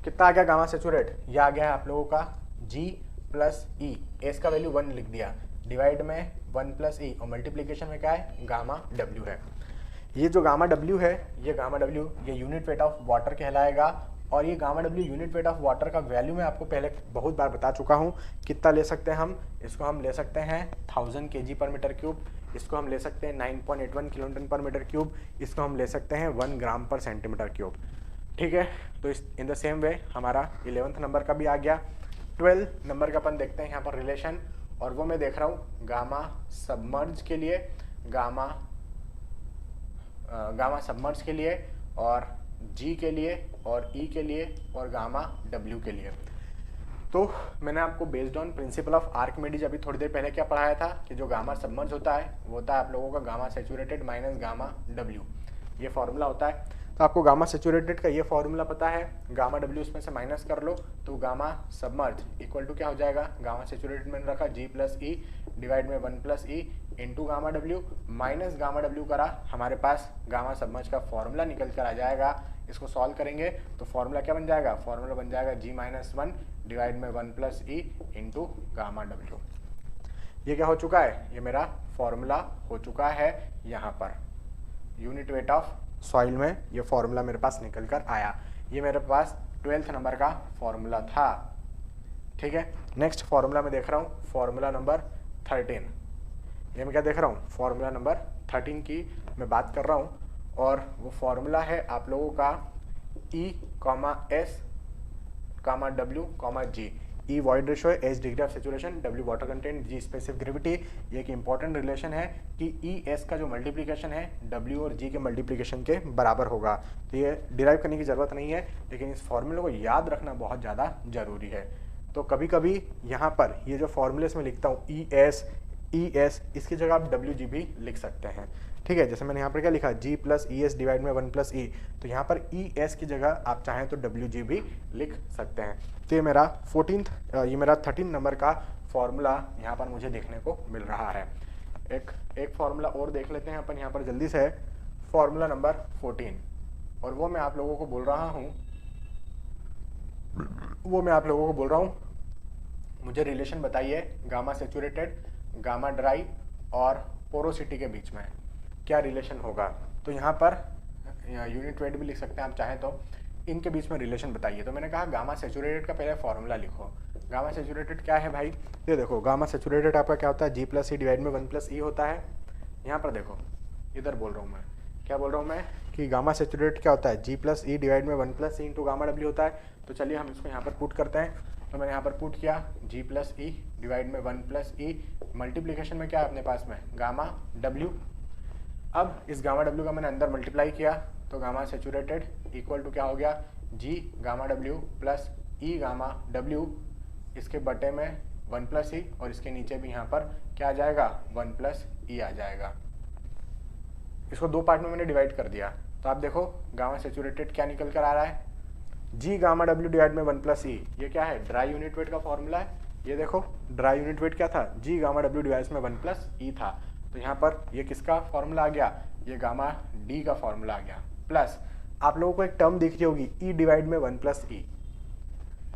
कितना आ गया गामा सेचुरेट, ये आ गया है आप लोगों का G प्लस ई, S का वैल्यू 1 लिख दिया, डिवाइड में 1 प्लस ई, और मल्टीप्लीकेशन में क्या है, गामा डब्ल्यू है। ये जो गामा डब्ल्यू है, ये गामा डब्ल्यू ये यूनिट वेट ऑफ वाटर कहलाएगा। और ये gamma W unit weight of water का वैल्यू मैं आपको पहले बहुत बार बता चुका हूँ। कितना ले सकते हैं हम, इसको हम ले सकते हैं 1000 kg पर मीटर क्यूब, इसको हम ले सकते हैं 9.81 किलोन्यूटन पर मीटर क्यूब, इसको हम ले सकते हैं 1 ग्राम पर सेंटीमीटर क्यूब। ठीक है, तो इस इन द सेम वे हमारा 11th नंबर का भी आ गया। 12 नंबर का अपन देखते हैं यहाँ पर रिलेशन, और वो मैं देख रहा हूँ गामा सबमर्ज के लिए, गामा सबमर्ज के लिए, और G के लिए, और E के लिए, और गामा W के लिए। तो मैंने आपको based on principle of Archimedes अभी थोड़ी देर पहले क्या पढ़ाया था कि जो गामा सबमर्ज होता है वो होता है आप लोगों का gamma saturated minus gamma W, ये फॉर्मूला होता है। तो आपको गामा सैचुरेटेड का ये फॉर्मूला पता है, गामा डब्ल्यू इसमें से माइनस कर लो तो गामा सबमर्ज इक्वल टू क्या हो जाएगा, गामा सैचुरेटेड मैंने रखा जी प्लस ई डिवाइड में 1 plus e into gamma W minus gamma W करा, हमारे पास गामा सबमर्ज का फॉर्मूला निकल कर आ जाएगा। इसको सॉल्व करेंगे तो फॉर्मूला क्या बन जाएगा, फॉर्मूला बन जाएगा जी माइनस 1 डिवाइड में 1 plus e into gamma W. ये क्या हो चुका है, ये मेरा फॉर्मूला हो चुका है यहाँ per unit weight of soil में, ये फॉर्मूला मेरे पास निकल कर आया। ये मेरे पास 12th नंबर का फॉर्मूला था। ठीक है, नेक्स्ट फॉर्मूला मैं देख रहा हूँ, फॉर्मूला नंबर 13। ये मैं क्या देख रहा हूँ, फॉर्मूला नंबर 13 की मैं बात कर रहा हूँ और वो फॉर्मूला है आप लोगों का E, S, W, G। E void ratio है, H degree of saturation, W water content, G specific gravity. ये एक इंपॉर्टेंट रिलेशन है कि E, S का जो मल्टीप्लिकेशन है W और G के मल्टीप्लिकेशन के बराबर होगा। तो ये डिराइव करने की ज़रूरत नहीं है, लेकिन इस फॉर्मूले को याद रखना बहुत ज़्यादा ज़रूरी है। तो कभी कभी यहाँ पर ये जो फॉर्मूलेस में लिखता हूँ E, S, इसकी जगह आप WG भी लिख सकते हैं। ठीक है, जैसे मैंने यहाँ पर क्या लिखा G प्लस ES डिवाइड में 1 प्लस E, तो यहाँ पर ES की जगह आप चाहें तो WG भी लिख सकते हैं। तो ये मेरा 13 नंबर का फॉर्मूला यहाँ पर मुझे देखने को मिल रहा है। एक फॉर्मूला और देख लेते हैं अपन यहाँ पर जल्दी से, फॉर्मूला नंबर 14, और वो मैं आप लोगों को बोल रहा हूँ मुझे रिलेशन बताइए गामा सेचुरेटेड, गामा ड्राई और पोरोसिटी के बीच में क्या रिलेशन होगा। तो यहाँ पर यूनिट वेट भी लिख सकते हैं आप चाहें तो, इनके बीच में रिलेशन बताइए। तो मैंने कहा गामा सेचुरेटेड का पहले फॉर्मूला लिखो। गामा सेचुरेटेड क्या है भाई, ये देखो गामा सेचुरेटेड आपका क्या होता है, G प्लस ई डिवाइड में 1 प्लस ई होता है। यहाँ पर देखो, इधर बोल रहा हूँ मैं, क्या बोल रहा हूँ मैं कि गामा सेचुरेटेड क्या होता है, G प्लस ई डिवाइड में 1 plus e into gamma W होता है। तो चलिए हम इसको यहाँ पर पुट करते हैं। तो मैंने यहाँ पर पुट किया G प्लस ई डिवाइड में 1 प्लस ई, मल्टीप्लीकेशन में क्या है अपने पास में गामा डब्ल्यू। अब इस गामा डब्ल्यू का मैंने अंदर मल्टीप्लाई किया तो गामा सेचुरेटेड इक्वल टू क्या हो गया, G gamma W plus E gamma W, इसके बटे में 1 प्लस ई और इसके नीचे भी यहाँ पर क्या आ जाएगा 1 प्लस ई आ जाएगा। इसको दो पार्ट में मैंने डिवाइड कर दिया। तो आप देखो गामा सेचुरेटेड क्या निकल कर आ रहा है, G गामा डब्ल्यू डिवाइड में 1 प्लस ई। ये क्या है, ड्राई यूनिट वेट का फॉर्मूला है। ये देखो ड्राई यूनिट वेट क्या था, G गामा डब्ल्यू डिवाइड में 1 प्लस ई था। तो यहाँ पर ये किसका फॉर्मूला आ गया, ये गामा डी का फॉर्मूला आ गया। प्लस आप लोगों को एक टर्म दिख रही होगी E डिवाइड में 1 प्लस ई।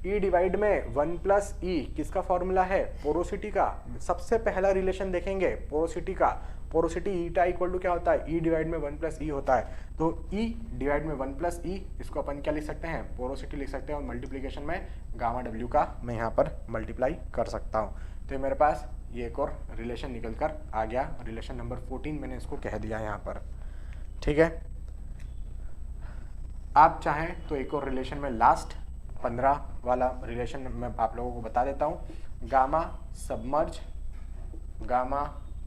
E डिवाइड में 1 प्लस ई किसका फॉर्मूला है, पोरोसिटी का। सबसे पहला रिलेशन देखेंगे पोरोसिटी का, पोरोसिटी ईटा इक्वल टू क्या होता है, E डिवाइड में 1 प्लस ई होता है। तो E डिवाइड में 1 प्लस ई, इसको अपन क्या लिख सकते हैं, पोरोसिटी लिख सकते हैं, और मल्टीप्लीकेशन में गामा डब्ल्यू का मैं यहाँ पर मल्टीप्लाई कर सकता हूँ। तो मेरे पास ये एक और रिलेशन निकल कर आ गया, रिलेशन नंबर 14 मैंने इसको कह दिया यहाँ पर। ठीक है, आप चाहें तो एक और रिलेशन में लास्ट 15 वाला रिलेशन मैं आप लोगों को बता देता हूँ, गामा सबमर्ज, गामा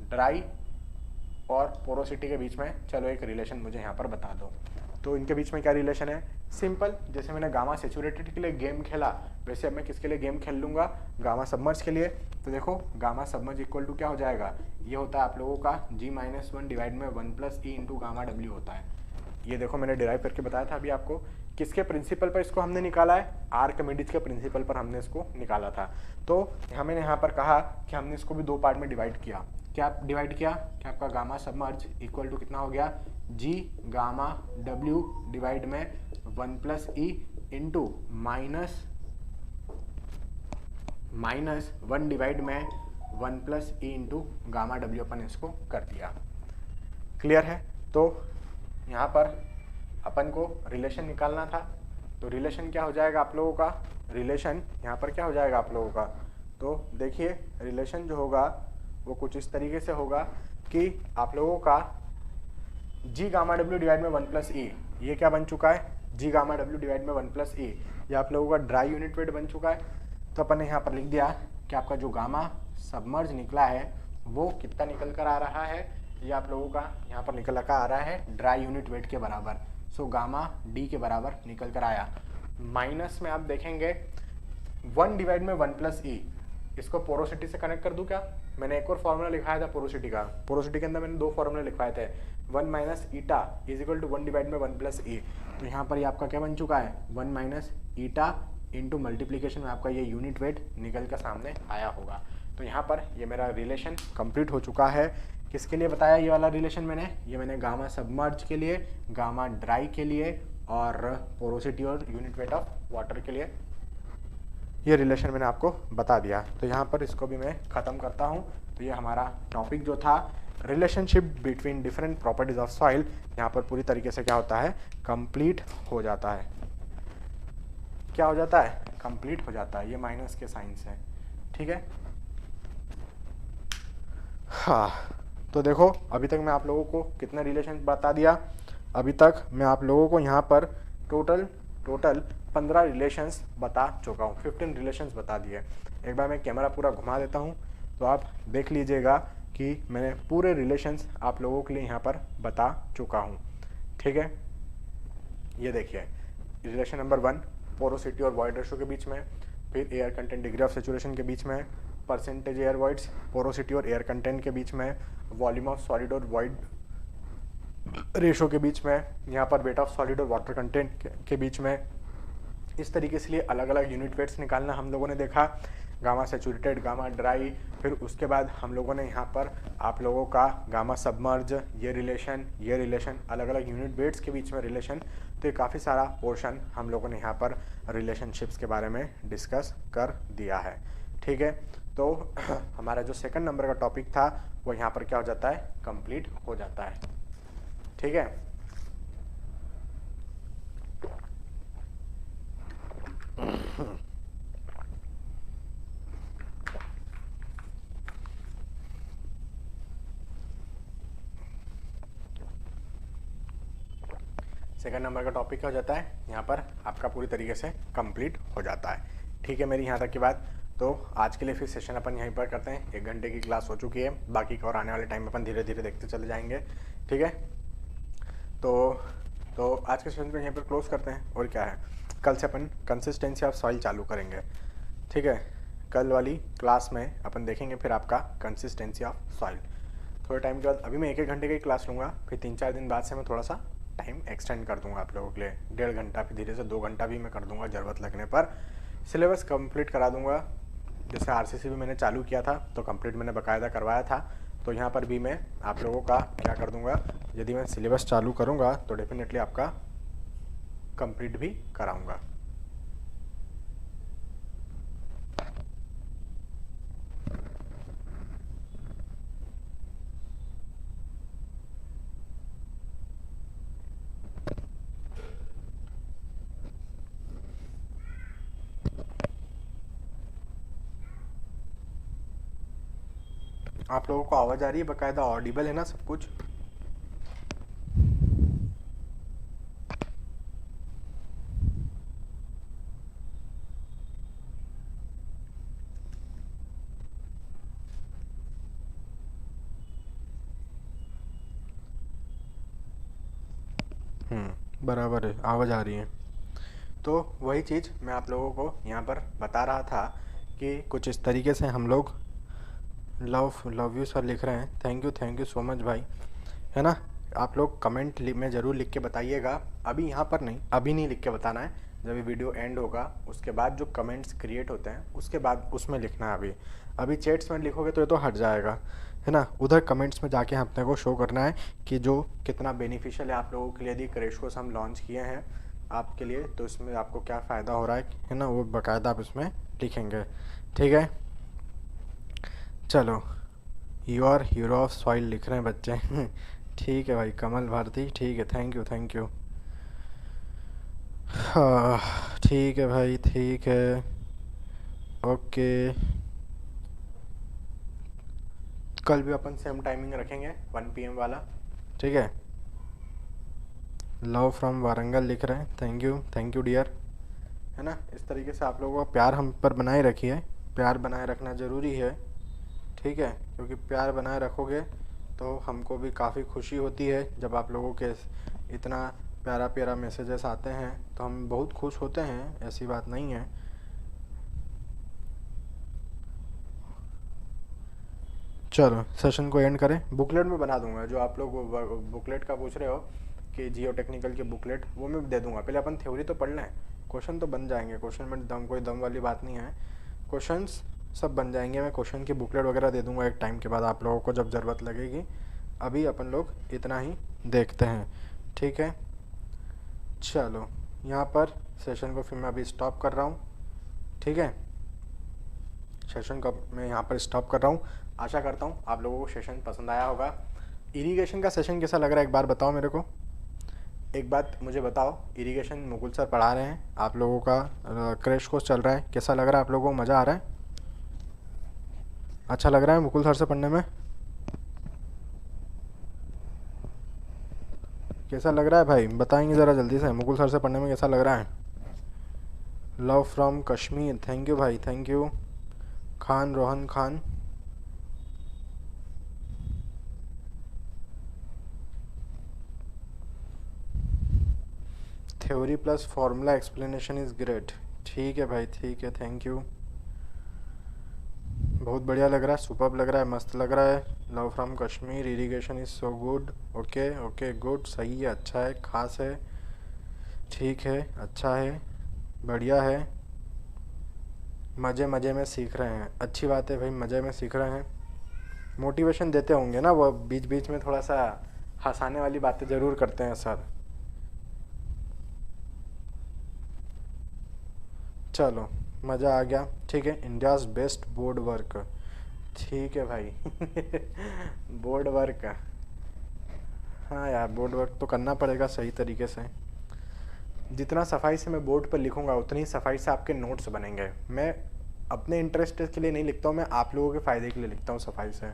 ड्राई और पोरोसिटी के बीच में चलो एक रिलेशन मुझे यहाँ पर बता दो। तो इनके बीच में क्या रिलेशन है, सिंपल, जैसे मैंने गामा सेचुरेटेड के लिए गेम खेला वैसे अब मैं किसके लिए गेम खेल लूँगा, गामा सबमर्ज के लिए। तो देखो गामा सबमर्ज इक्वल टू क्या हो जाएगा, ये होता है आप लोगों का G माइनस 1 डिवाइड में 1 plus e into gamma W होता है। ये देखो मैंने डिराइव करके बताया था अभी आपको, किसके प्रिंसिपल पर इसको हमने निकाला है, आर्किमिडीज के प्रिंसिपल पर हमने इसको निकाला था। तो हमें यहाँ पर कहा कि हमने इसको भी दो पार्ट में डिवाइड किया। क्या डिवाइड किया कि आपका गामा सबमर्ज इक्वल टू कितना हो गया, G गामा डब्ल्यू डिवाइड में 1 plus e into minus 1 divide में 1 plus e into gamma W अपन इसको कर दिया। क्लियर है। तो यहाँ पर अपन को रिलेशन निकालना था। तो रिलेशन क्या हो जाएगा आप लोगों का, रिलेशन यहाँ पर क्या हो जाएगा आप लोगों का, तो देखिए रिलेशन जो होगा वो कुछ इस तरीके से होगा कि आप लोगों का G गामा डब्ल्यू डिवाइड में 1 प्लस ई, ये क्या बन चुका है, G गामा डब्ल्यू डिवाइड में 1 प्लस ई, ये आप लोगों का ड्राई यूनिट वेट बन चुका है। तो अपन ने यहाँ पर लिख दिया कि आपका जो गामा सबमर्ज निकला है वो कितना निकल कर आ रहा है, ये आप लोगों का यहाँ पर निकल कर आ रहा है ड्राई यूनिट वेट के बराबर। सो गामा डी के बराबर निकल कर आया। माइनस में आप देखेंगे 1 डिवाइड में 1 प्लस ई, इसको पोरोसिटी से कनेक्ट कर दूं क्या? मैंने एक और फॉर्मूला लिखाया था पोरोसिटी का, पोरोसिटी के अंदर मैंने 2 फॉर्मूले लिखवाए थे, 1 minus eta is equal to 1 divide में 1 प्लस ई। तो यहाँ पर ये आपका क्या बन चुका है, 1 माइनस ईटा इंटू मल्टीप्लीकेशन में आपका ये यूनिट वेट निकल कर सामने आया होगा। तो यहाँ पर ये मेरा रिलेशन कंप्लीट हो चुका है। किसके लिए बताया ये वाला रिलेशन मैंने? ये मैंने गामा सबमर्ज के लिए, गामा ड्राई के लिए और पोरोसिटी और यूनिट वेट ऑफ वाटर के लिए ये रिलेशन मैंने आपको बता दिया। तो यहाँ पर इसको भी मैं ख़त्म करता हूँ। तो ये हमारा टॉपिक जो था relationship between different properties of soil, यहाँ पर पूरी तरीके से क्या होता है, कंप्लीट हो जाता है। क्या हो जाता है? कंप्लीट हो जाता है। ये माइनस के साइन से, ठीक है। हाँ, तो देखो अभी तक मैं आप लोगों को कितना रिलेशन बता दिया। अभी तक मैं आप लोगों को यहाँ पर टोटल 15 रिलेशंस बता चुका हूँ, 15 रिलेशंस बता दिए। एक बार मैं कैमरा पूरा घुमा देता हूँ तो आप देख लीजिएगा कि मैंने पूरे रिलेशंस आप लोगों के लिए यहाँ पर बता चुका हूँ, ठीक है। ये देखिए रिलेशन नंबर 1 पोरोसिटी और वॉइड रेशो के बीच में, फिर air content degree of saturation के बीच में, परसेंटेज एयर वॉइड्स पोरोसिटी और एयर कंटेंट के बीच में, वॉल्यूम ऑफ सॉलिड और वॉइड रेशो के बीच में, यहाँ पर वेट ऑफ सॉलिड और वाटर कंटेंट के बीच में। इस तरीके से लिए अलग अलग यूनिट वेट्स निकालना हम लोगों ने देखा, गामा सैचुरेटेड, गामा ड्राई। फिर उसके बाद हम लोगों ने यहाँ पर आप लोगों का गामा सबमर्ज, ये रिलेशन अलग अलग यूनिट वेट्स के बीच में रिलेशन। तो ये काफ़ी सारा पोर्शन हम लोगों ने यहाँ पर रिलेशनशिप्स के बारे में डिस्कस कर दिया है, ठीक है। तो हमारा जो सेकंड नंबर का टॉपिक था वो यहाँ पर क्या हो जाता है, कंप्लीट हो जाता है, ठीक है। सेकंड नंबर का टॉपिक क्या हो जाता है, यहाँ पर आपका पूरी तरीके से कंप्लीट हो जाता है, ठीक है। मेरी यहाँ तक की बात। तो आज के लिए फिर सेशन अपन यहीं पर करते हैं। 1 घंटे की क्लास हो चुकी है, बाकी का और आने वाले टाइम अपन धीरे धीरे देखते चले जाएंगे, ठीक है। तो आज के सेशन को यहीं पर क्लोज करते हैं। और क्या है, कल से अपन कंसिस्टेंसी ऑफ सॉइल चालू करेंगे, ठीक है। कल वाली क्लास में अपन देखेंगे फिर आपका कंसिस्टेंसी ऑफ सॉइल। थोड़े टाइम के बाद अभी मैं 1 घंटे की क्लास लूँगा, फिर 3-4 दिन बाद से मैं थोड़ा सा टाइम एक्सटेंड कर दूंगा आप लोगों के लिए, 1.5 घंटा, फिर धीरे से 2 घंटा भी मैं कर दूंगा ज़रूरत लगने पर। सिलेबस कंप्लीट करा दूंगा। जैसे आरसीसी भी मैंने चालू किया था तो कंप्लीट मैंने बाकायदा करवाया था, तो यहाँ पर भी मैं आप लोगों का क्या कर दूंगा, यदि मैं सिलेबस चालू करूँगा तो डेफिनेटली आपका कंप्लीट भी कराऊँगा। आप लोगों को आवाज़ आ रही है, बाकायदा ऑडिबल है ना सब कुछ? बराबर है, आवाज़ आ रही है। तो वही चीज़ मैं आप लोगों को यहाँ पर बता रहा था कि कुछ इस तरीके से हम लोग लव यू सर लिख रहे हैं, थैंक यू सो मच भाई, है ना। आप लोग कमेंट में ज़रूर लिख के बताइएगा, अभी यहाँ पर नहीं, अभी नहीं लिख के बताना है, जब ये वीडियो एंड होगा उसके बाद जो कमेंट्स क्रिएट होते हैं उसके बाद उसमें लिखना है। अभी चैट्स में लिखोगे तो ये तो हट जाएगा, है ना। उधर कमेंट्स में जाके अपने को शो करना है कि जो कितना बेनिफिशियल है आप लोगों के लिए। यदि क्रैशकोर्स हम लॉन्च किए हैं आपके लिए तो इसमें आपको क्या फ़ायदा हो रहा है ना, वो बाकायदा आप इसमें लिखेंगे, ठीक है। चलो, you are hero of soil लिख रहे हैं बच्चे ठीक है भाई, कमल भारती, ठीक है, थैंक यू। हाँ ठीक है भाई, ठीक है, ओके। कल भी अपन सेम टाइमिंग रखेंगे 1 PM वाला, ठीक है। लव फ्रॉम वारंगल लिख रहे हैं, थैंक यू डियर, है ना। इस तरीके से आप लोगों का प्यार हम पर बनाए रखिए, प्यार बनाए रखना ज़रूरी है, ठीक है। क्योंकि प्यार बनाए रखोगे तो हमको भी काफ़ी खुशी होती है जब आप लोगों के इतना प्यारा मैसेजेस आते हैं, तो हम बहुत खुश होते हैं, ऐसी बात नहीं है। चलो सेशन को एंड करें। बुकलेट में बना दूंगा, जो आप लोग बुकलेट का पूछ रहे हो कि जियो टेक्निकल की बुकलेट, वो मैं दे दूंगा। पहले अपन थ्योरी तो पढ़ लें, क्वेश्चन तो बन जाएंगे, क्वेश्चन में कोई दम वाली बात नहीं है, क्वेश्चंस सब बन जाएंगे। मैं क्वेश्चन की बुकलेट वगैरह दे दूंगा एक टाइम के बाद आप लोगों को जब ज़रूरत लगेगी। अभी अपन लोग इतना ही देखते हैं, ठीक है। चलो यहाँ पर सेशन को फिर मैं अभी स्टॉप कर रहा हूँ, ठीक है। सेशन का मैं यहाँ पर स्टॉप कर रहा हूँ। आशा करता हूँ आप लोगों को सेशन पसंद आया होगा। इरिगेशन का सेशन कैसा लग रहा है एक बार बताओ मेरे को, एक बात मुझे बताओ। इरिगेशन मुकुल सर पढ़ा रहे हैं, आप लोगों का क्रैश कोर्स चल रहा है, कैसा लग रहा है आप लोगों को, मज़ा आ रहा है? अच्छा लग रहा है मुकुल सर से पढ़ने में? कैसा लग रहा है भाई, बताएंगे ज़रा जल्दी से, मुकुल सर से पढ़ने में कैसा लग रहा है? Love from Kashmir, thank you भाई, thank you. Khan Rohan Khan, theory plus formula explanation is great, ठीक है भाई, ठीक है, थैंक यू। बहुत बढ़िया लग रहा है, सुपर्ब लग रहा है, मस्त लग रहा है। Love from Kashmir, irrigation is so good, okay okay good, सही है, अच्छा है, खास है, ठीक है, अच्छा है, बढ़िया है। मज़े मज़े में सीख रहे हैं, अच्छी बात है भाई, मज़े में सीख रहे हैं। मोटिवेशन देते होंगे ना वो, बीच बीच में थोड़ा सा हंसाने वाली बातें ज़रूर करते हैं सर। चलो मज़ा आ गया, ठीक है। इंडियाज़ बेस्ट बोर्ड वर्क, ठीक है भाई बोर्ड वर्क, हाँ यार बोर्ड वर्क तो करना पड़ेगा सही तरीके से। जितना सफाई से मैं बोर्ड पर लिखूंगा उतनी ही सफाई से आपके नोट्स बनेंगे। मैं अपने इंटरेस्ट के लिए नहीं लिखता हूँ, मैं आप लोगों के फ़ायदे के लिए लिखता हूँ सफाई से,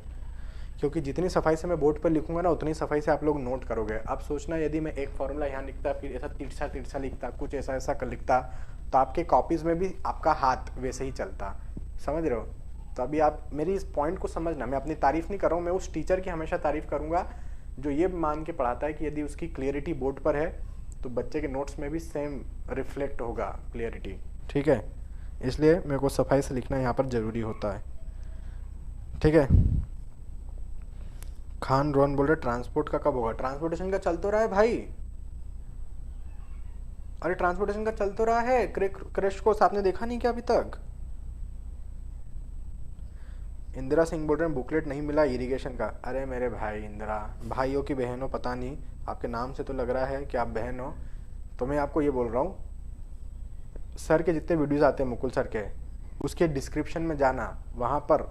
क्योंकि जितनी सफाई से मैं बोर्ड पर लिखूंगा ना उतनी सफाई से आप लोग नोट करोगे। अब सोचना, यदि मैं एक फार्मूला यहाँ लिखता फिर ऐसा तिरछा तिरछा लिखता, कुछ ऐसा ऐसा कर लिखता, तो आपके कॉपीज़ में भी आपका हाथ वैसे ही चलता, समझ रहे हो? तो अभी आप मेरी इस पॉइंट को समझना, मैं अपनी तारीफ़ नहीं कर रहा हूँ, मैं उस टीचर की हमेशा तारीफ़ करूँगा जो ये मान के पढ़ाता है कि यदि उसकी क्लियरिटी बोर्ड पर है तो बच्चे के नोट्स में भी सेम रिफ्लेक्ट होगा क्लियरिटी, ठीक है। इसलिए मेरे को सफाई से लिखना यहाँ पर ज़रूरी होता है, ठीक है। खान रोहन बोल रहे ट्रांसपोर्ट का कब होगा? ट्रांसपोर्टेशन का चल तो रहा है भाई, अरे ट्रांसपोर्टेशन का चल तो रहा है, क्रैश कोर्स आपने देखा नहीं क्या अभी तक? इंदिरा सिंह बोल रहे हैं बुकलेट नहीं मिला इरिगेशन का। अरे मेरे भाई इंदिरा, भाइयों की बहनों पता नहीं, आपके नाम से तो लग रहा है कि आप बहन हो, तो मैं आपको ये बोल रहा हूँ, सर के जितने वीडियोस आते हैं मुकुल सर के, उसके डिस्क्रिप्शन में जाना, वहाँ पर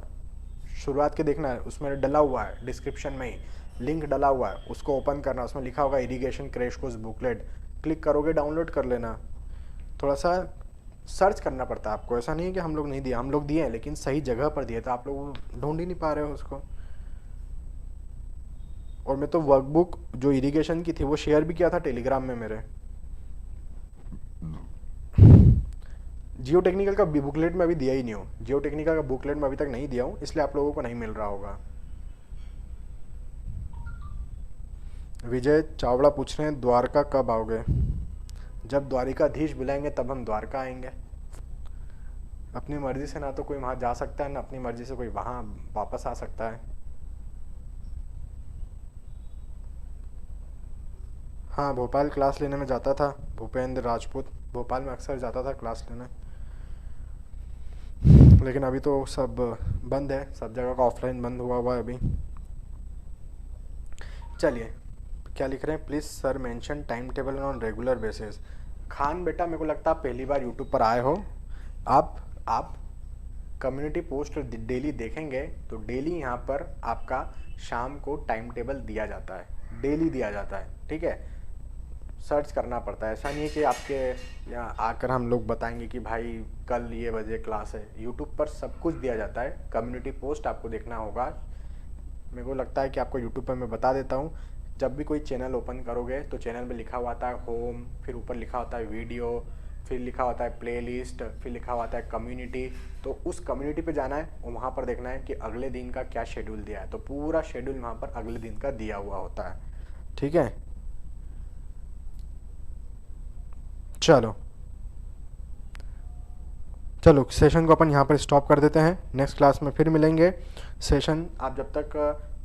शुरुआत के देखना है, उसमें डला हुआ है डिस्क्रिप्शन में ही लिंक डला हुआ है, उसको ओपन करना, उसमें लिखा होगा irrigation crash course booklet, click करोगे डाउनलोड कर लेना। थोड़ा सा सर्च करना पड़ता है आपको, ऐसा नहीं है कि हम लोग नहीं दिए, हम लोग दिए हैं लेकिन सही जगह पर दिए, तो आप लोग ढूंढ ही नहीं पा रहे हो उसको। और मैं तो वर्कबुक जो इरिगेशन की थी वो शेयर भी किया था टेलीग्राम में मेरे। जियो टेक्निकल का बुकलेट में अभी दिया ही नहीं हूँ, जियो टेक्निकल का बुकलेट में अभी तक नहीं दिया हूँ, इसलिए आप लोगों को नहीं मिल रहा होगा। विजय चावड़ा पूछ रहे हैं द्वारका कब आओगे? जब द्वारिकाधीश बुलाएंगे तब हम द्वारका आएंगे। अपनी मर्जी से ना तो कोई वहाँ जा सकता है, ना अपनी मर्जी से कोई वहाँ वापस आ सकता है। हाँ भोपाल क्लास लेने में जाता था, भूपेंद्र राजपूत, भोपाल में अक्सर जाता था क्लास लेने, लेकिन अभी तो सब बंद है, सब जगह का ऑफलाइन बंद हुआ हुआ है अभी। चलिए क्या लिख रहे हैं, please sir mention time table on regular basis. Khan बेटा मेरे को लगता है आप पहली बार यूट्यूब पर आए हो, आप कम्युनिटी पोस्ट डेली देखेंगे तो डेली यहाँ पर आपका शाम को टाइम टेबल दिया जाता है, डेली दिया जाता है, ठीक है। सर्च करना पड़ता है, ऐसा नहीं है कि आपके यहाँ आकर हम लोग बताएंगे कि भाई कल ये बजे क्लास है। यूट्यूब पर सब कुछ दिया जाता है, कम्युनिटी पोस्ट आपको देखना होगा। मेरे को लगता है कि आपको यूट्यूब पर मैं बता देता हूँ, जब भी कोई चैनल ओपन करोगे तो चैनल में लिखा हुआ आता है होम, फिर ऊपर लिखा होता है वीडियो, फिर लिखा होता है प्लेलिस्ट, फिर लिखा हुआ आता है कम्युनिटी। तो उस कम्युनिटी पे जाना है और वहाँ पर देखना है कि अगले दिन का क्या शेड्यूल दिया है, तो पूरा शेड्यूल वहाँ पर अगले दिन का दिया हुआ होता है, ठीक है। चलो चलो सेशन को अपन यहाँ पर स्टॉप कर देते हैं, नेक्स्ट क्लास में फिर मिलेंगे। सेशन आप जब तक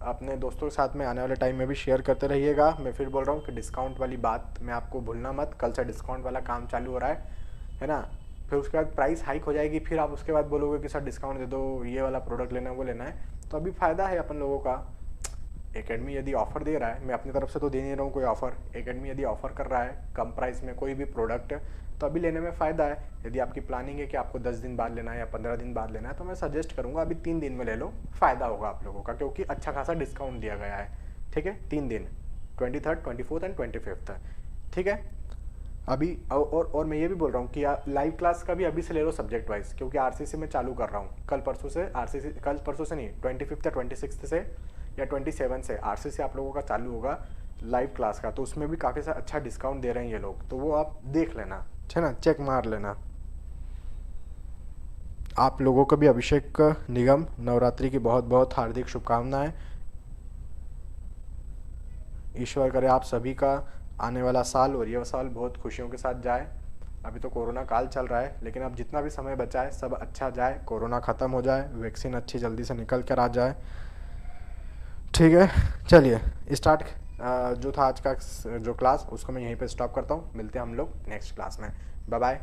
अपने दोस्तों के साथ में आने वाले टाइम में भी शेयर करते रहिएगा। मैं फिर बोल रहा हूँ कि डिस्काउंट वाली बात में आपको भूलना मत, कल से डिस्काउंट वाला काम चालू हो रहा है ना। फिर उसके बाद प्राइस हाइक हो जाएगी, फिर आप उसके बाद बोलोगे कि सर डिस्काउंट दे दो, ये वाला प्रोडक्ट लेना है वो लेना है। तो अभी फ़ायदा है अपन लोगों का, एकेडमी यदि ऑफ़र दे रहा है, मैं अपनी तरफ से तो दे नहीं रहा हूँ कोई ऑफ़र, एकेडमी यदि ऑफ़र कर रहा है कम प्राइस में कोई भी प्रोडक्ट, तो अभी लेने में फ़ायदा है। यदि आपकी प्लानिंग है कि आपको 10 दिन बाद लेना है या 15 दिन बाद लेना है, तो मैं सजेस्ट करूँगा अभी 3 दिन में ले लो, फ़ायदा होगा आप लोगों का, क्योंकि अच्छा खासा डिस्काउंट दिया गया है। ठीक है, 3 दिन, 23rd, 24th एंड 25th। ठीक है, अभी और मैं ये भी बोल रहा हूँ कि लाइव क्लास का भी अभी से ले लो सब्जेक्ट वाइज, क्योंकि आरसीसी में चालू कर रहा हूँ कल परसों से। आरसीसी कल परसों से नहीं, 25 या 26 से या 27 से आरसीसी आप लोगों का चालू होगा लाइव क्लास का। तो उसमें भी काफ़ी सा अच्छा डिस्काउंट दे रहे हैं ये लोग, तो वो आप देख लेना, है ना, चेक मार लेना। आप लोगों को भी अभिषेक निगम नवरात्रि की बहुत बहुत हार्दिक शुभकामनाएं। ईश्वर करे आप सभी का आने वाला साल और ये साल बहुत खुशियों के साथ जाए। अभी तो कोरोना काल चल रहा है, लेकिन अब जितना भी समय बचा है सब अच्छा जाए, कोरोना ख़त्म हो जाए, वैक्सीन अच्छी जल्दी से निकल कर आ जाए। ठीक है, चलिए स्टार्ट। जो था आज का जो क्लास उसको मैं यहीं पे स्टॉप करता हूँ। मिलते हैं हम लोग नेक्स्ट क्लास में। Bye bye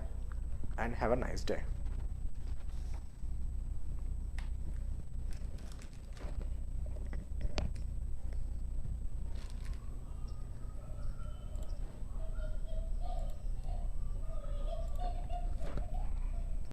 and have a nice day.